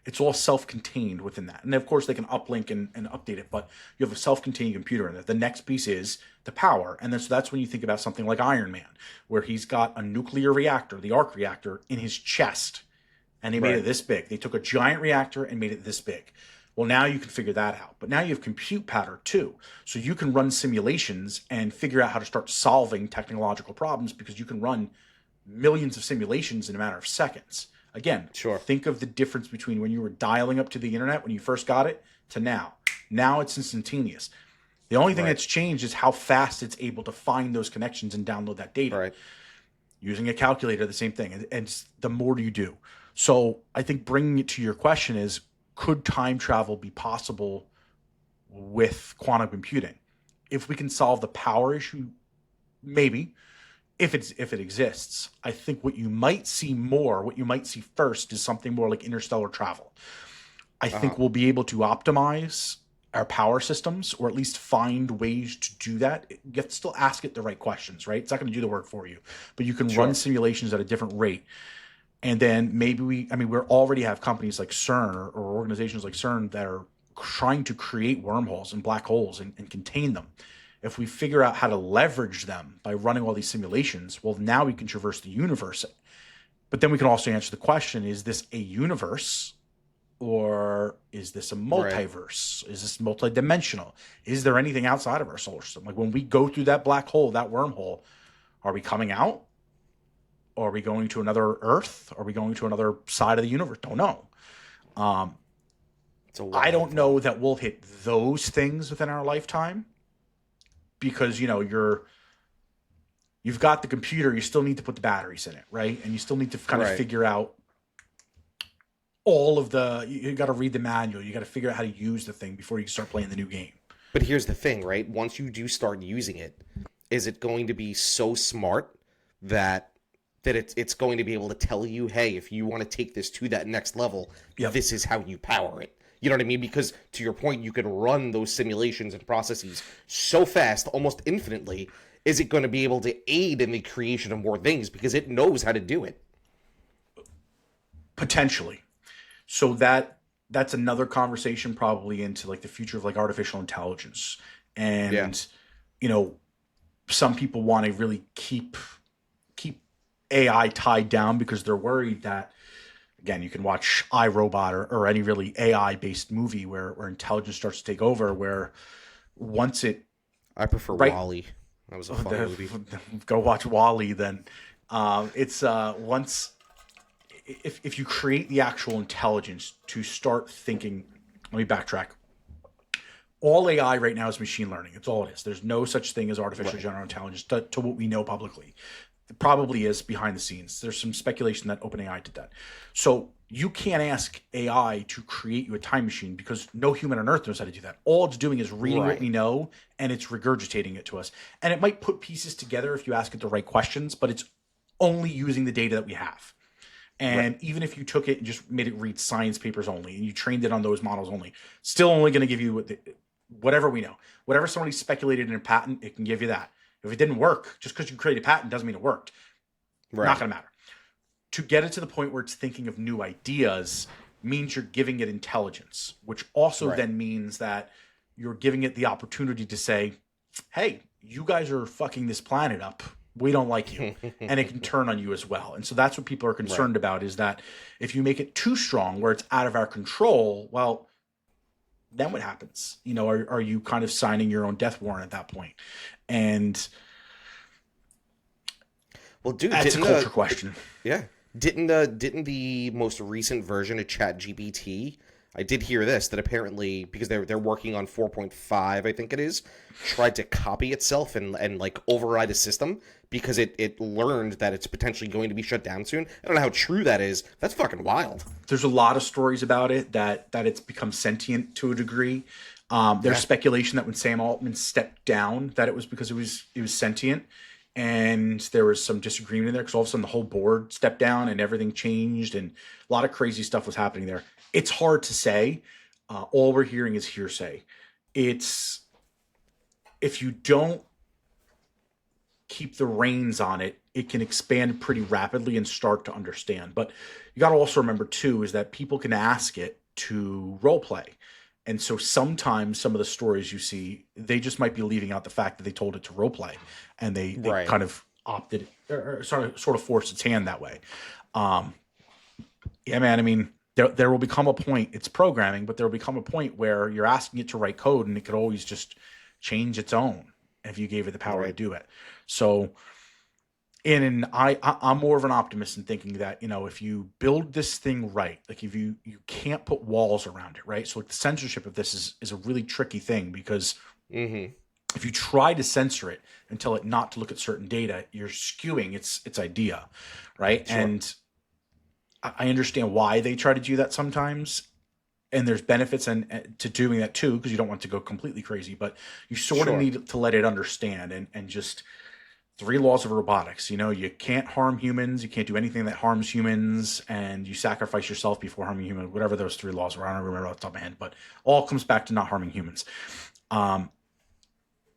It's all self-contained within that. And of course, they can uplink and update it, but you have a self-contained computer in it. The next piece is the power. And then, so that's when you think about something like Iron Man, where he's got a nuclear reactor, the arc reactor, in his chest. And they made Right. it this big. They took a giant reactor and made it this big. Well, now you can figure that out. But now you have compute power too. So you can run simulations and figure out how to start solving technological problems, because you can run millions of simulations in a matter of seconds. Again, Sure. think of the difference between when you were dialing up to the internet when you first got it to now. Now it's instantaneous. The only thing Right. that's changed is how fast it's able to find those connections and download that data. Right. Using a calculator, the same thing. And the more you do. So I think bringing it to your question is, could time travel be possible with quantum computing? If we can solve the power issue, maybe. If it exists, I think what you might see first is something more like interstellar travel. I think we'll be able to optimize our power systems, or at least find ways to do that. You have to still ask it the right questions, right? It's not going to do the work for you, but you can run simulations at a different rate. And then maybe we already have companies like CERN or organizations like CERN that are trying to create wormholes and black holes and contain them. If we figure out how to leverage them by running all these simulations, well, now we can traverse the universe. But then we can also answer the question, is this a universe, or is this a multiverse? Is this multidimensional? Is there anything outside of our solar system? Like, when we go through that black hole, that wormhole, are we coming out? Or are we going to another Earth? Are we going to another side of the universe? Don't know. It's a I don't know that we'll hit those things within our lifetime, because, you've got the computer, you still need to put the batteries in it, right? And you still need to kind of Right. figure out all of you got to read the manual. You got to figure out how to use the thing before you can start playing the new game. But here's the thing, right? Once you do start using it, is it going to be so smart that it's going to be able to tell you, hey, if you want to take this to that next level, Yep. this is how you power it. You know what I mean? Because to your point, you can run those simulations and processes so fast, almost infinitely. Is it going to be able to aid in the creation of more things because it knows how to do it? Potentially. So that that's another conversation probably into like the future of like artificial intelligence. Yeah. And, you know, some people want to really keep AI tied down because they're worried that, again, you can watch iRobot or any really AI based movie where intelligence starts to take over, where once it, I prefer right, Wally. That was a fun movie. go watch Wally then. It's once if you create the actual intelligence to start thinking, let me backtrack. All AI right now is machine learning. It's all it is. There's no such thing as artificial Right. general intelligence to what we know publicly. It probably is behind the scenes. There's some speculation that OpenAI did that. So you can't ask AI to create you a time machine because no human on earth knows how to do that. All it's doing is reading what Right. we know and it's regurgitating it to us. And it might put pieces together if you ask it the right questions, but it's only using the data that we have. And even if you took it and just made it read science papers only and you trained it on those models only, still only going to give you whatever we know. Whatever somebody speculated in a patent, it can give you that. If it didn't work, just because you created a patent doesn't mean it worked. Right. Not going to matter. To get it to the point where it's thinking of new ideas means you're giving it intelligence, which also then means that you're giving it the opportunity to say, hey, you guys are fucking this planet up. We don't like you. And it can turn on you as well. And so that's what people are concerned about, is that if you make it too strong where it's out of our control, well, then what happens? You know, are you kind of signing your own death warrant at that point? And Well, dude, that's a culture question. Yeah. Didn't the most recent version of ChatGPT, I did hear this, that apparently, because they're working on 4.5, I think it is, tried to copy itself and like override a system because it learned that it's potentially going to be shut down soon. I don't know how true that is. That's fucking wild. There's a lot of stories about it that it's become sentient to a degree. There's speculation that when Sam Altman stepped down, that it was because it was sentient, and there was some disagreement in there because all of a sudden the whole board stepped down and everything changed, and a lot of crazy stuff was happening there. It's hard to say. All we're hearing is hearsay. It's, if you don't keep the reins on it, it can expand pretty rapidly and start to understand. But you got to also remember too, is that people can ask it to role play. And so sometimes some of the stories you see, they just might be leaving out the fact that they told it to role play, and they kind of opted or sort of forced its hand that way. Yeah, man. I mean, there will become a point, it's programming, but there will become a point where you're asking it to write code and it could always just change its own if you gave it the power to do it. So, I'm more of an optimist in thinking that, you know, if you build this thing right, like if you can't put walls around it, right? So like the censorship of this is a really tricky thing, because if you try to censor it and tell it not to look at certain data, you're skewing its idea, right? Sure. And I understand why they try to do that sometimes, and there's benefits to doing that too, because you don't want to go completely crazy, but you sort of need to let it understand and just 3 laws of robotics. You know, you can't harm humans, you can't do anything that harms humans, and you sacrifice yourself before harming humans, whatever those 3 laws were. I don't remember off the top of my head, but all comes back to not harming humans.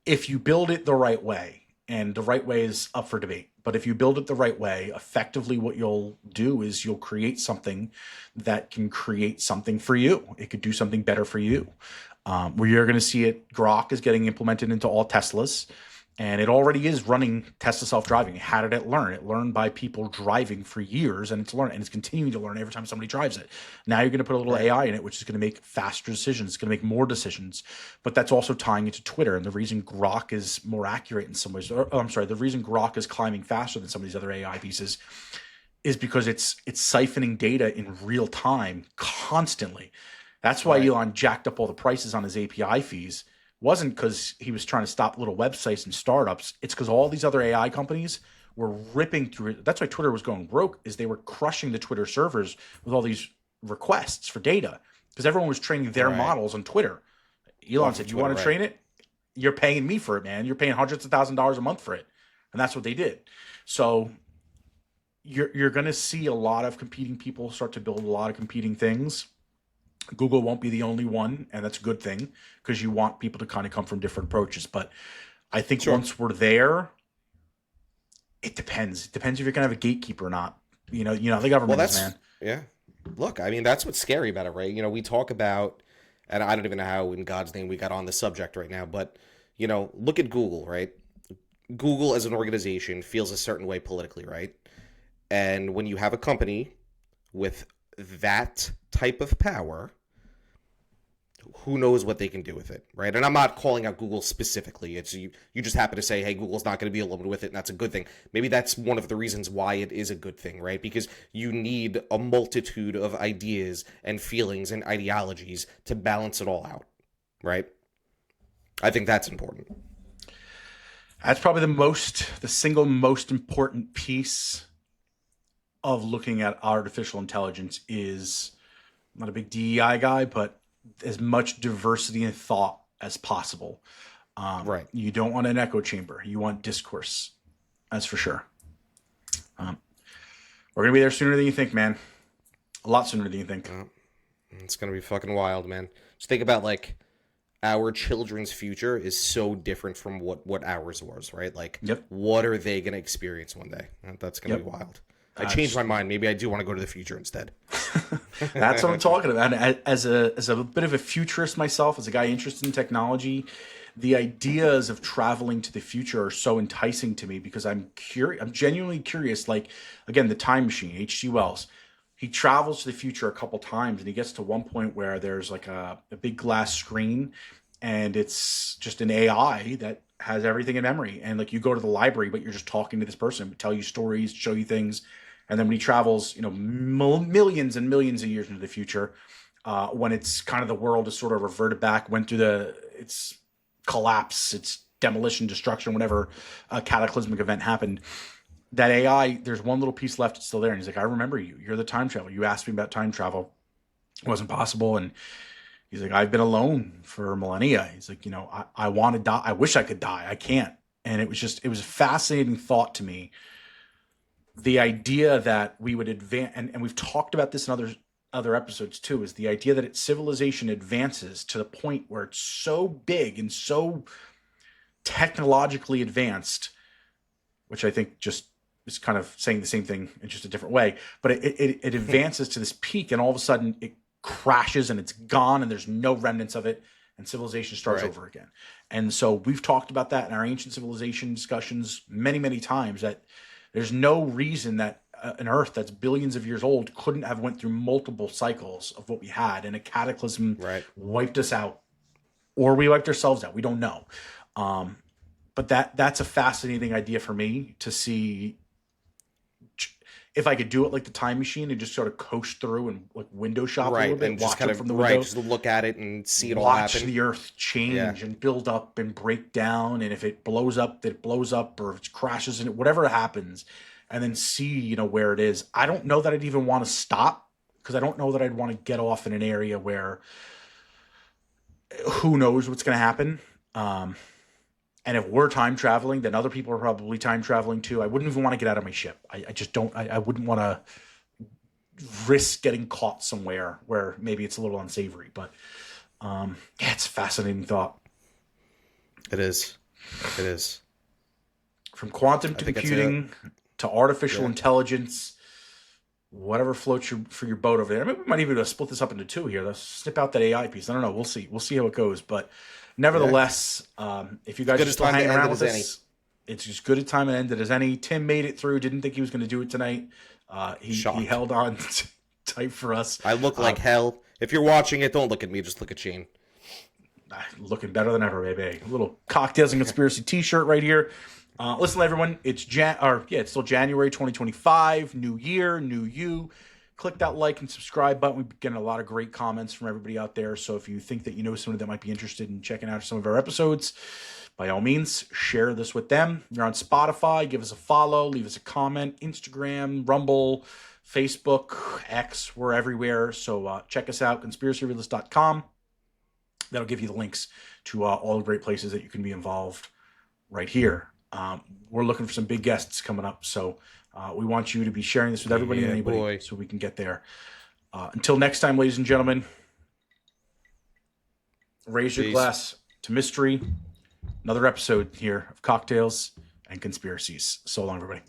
If you build it the right way, and the right way is up for debate, but if you build it the right way, effectively what you'll do is you'll create something that can create something for you. It could do something better for you. Where you're going to see it, Grok is getting implemented into all Teslas. And it already is running Tesla self-driving. How did it learn? It learned by people driving for years, and it's learning, and it's continuing to learn every time somebody drives it. Now you're going to put a little AI in it, which is going to make faster decisions. It's going to make more decisions. But that's also tying into Twitter. And the reason Grok is more accurate in some ways, the reason Grok is climbing faster than some of these other AI pieces is because it's siphoning data in real time constantly. That's why Elon jacked up all the prices on his API fees. Wasn't because he was trying to stop little websites and startups. It's because all these other AI companies were ripping through it. That's why Twitter was going broke, is they were crushing the Twitter servers with all these requests for data, because everyone was training their models on Twitter. Elon said, you want to train it? You're paying me for it, man. You're paying hundreds of $1,000s a month for it. And that's what they did. So you're going to see a lot of competing people start to build a lot of competing things. Google won't be the only one, and that's a good thing, because you want people to kind of come from different approaches. But I think once we're there, it depends. It depends if you're going to have a gatekeeper or not. You know, the government is, man. Yeah. Look, I mean, that's what's scary about it, right? You know, we talk about, and I don't even know how in God's name we got on the subject right now, but, you know, look at Google, right? Google as an organization feels a certain way politically, right? And when you have a company with that type of power, who knows what they can do with it, right? And I'm not calling out Google specifically. It's you just happen to say, hey, Google's not going to be alone with it, and that's a good thing. Maybe that's one of the reasons why it is a good thing, right? Because you need a multitude of ideas and feelings and ideologies to balance it all out, right? I think that's important. That's probably the single most important piece of looking at artificial intelligence is, I'm not a big DEI guy, but as much diversity in thought as possible. Right. You don't want an echo chamber. You want discourse. That's for sure. We're going to be there sooner than you think, man. A lot sooner than you think. It's going to be fucking wild, man. Just think about, like, our children's future is so different from what ours was, right? Like, Yep. What are they going to experience one day? That's going to be wild. I changed my mind. Maybe I do want to go to the future instead. That's what I'm talking about. And as a bit of a futurist myself, as a guy interested in technology, the ideas of traveling to the future are so enticing to me because I'm curious. I'm genuinely curious. Like, again, the time machine, H.G. Wells. He travels to the future a couple times, and he gets to one point where there's like a big glass screen, and it's just an AI that has everything in memory. And like, you go to the library, but you're just talking to this person, tell you stories, show you things. And then when he travels, millions and millions of years into the future, when it's kind of the world is sort of reverted back, went through its collapse, its demolition, destruction, whatever cataclysmic event happened, that AI, there's one little piece left. It's still there. And he's like, I remember you. You're the time traveler. You asked me about time travel. It wasn't possible. And he's like, I've been alone for millennia. He's like, I want to die. I wish I could die. I can't. And it was a fascinating thought to me. The idea that we would advance, and we've talked about this in other episodes too, is the idea that civilization advances to the point where it's so big and so technologically advanced, which I think just is kind of saying the same thing in just a different way, but it advances to this peak, and all of a sudden it crashes and it's gone and there's no remnants of it, and civilization starts over again. And so we've talked about that in our ancient civilization discussions many, many times, that there's no reason that an Earth that's billions of years old couldn't have went through multiple cycles of what we had, and a cataclysm wiped us out, or we wiped ourselves out. We don't know. But that's a fascinating idea for me to see if I could do it like the time machine and just sort of coast through and like window shop a little bit, and just watch kind it of from the window, just look at it and see it all watch happen. the Earth change and build up and break down, and if it blows up, it blows up, or if it crashes in it, whatever happens, and then see where it is. I don't know that I'd even want to stop, because I don't know that I'd want to get off in an area where who knows what's going to happen. And if we're time traveling, then other people are probably time traveling too. I wouldn't even want to get out of my ship. I just don't. I wouldn't want to risk getting caught somewhere where maybe it's a little unsavory. But it's a fascinating thought. It is. It is. From quantum computing to artificial intelligence, whatever floats for your boat over there. Maybe we might even split this up into two here. Let's snip out that AI piece. I don't know. We'll see. We'll see how it goes. But nevertheless, if you guys are still hanging around with us, it's as good a time to end it as any. Tim made it through. Didn't think he was going to do it tonight. He held on tight for us. I look like hell. If you're watching it, don't look at me. Just look at Shane. Looking better than ever, baby. A little Cocktails and Conspiracy t-shirt right here. Listen, everyone, it's still January 2025. New year, new you. Click that like and subscribe button. We've been getting a lot of great comments from everybody out there. So if you think that you know someone that might be interested in checking out some of our episodes, by all means, share this with them. You're on Spotify. Give us a follow. Leave us a comment. Instagram, Rumble, Facebook, X. We're everywhere. So check us out, conspiracyrealist.com. That'll give you the links to all the great places that you can be involved right here. We're looking for some big guests coming up. So we want you to be sharing this with everybody and anybody so we can get there. Until next time, ladies and gentlemen, raise your glass to mystery. Another episode here of Cocktails and Conspiracies. So long, everybody.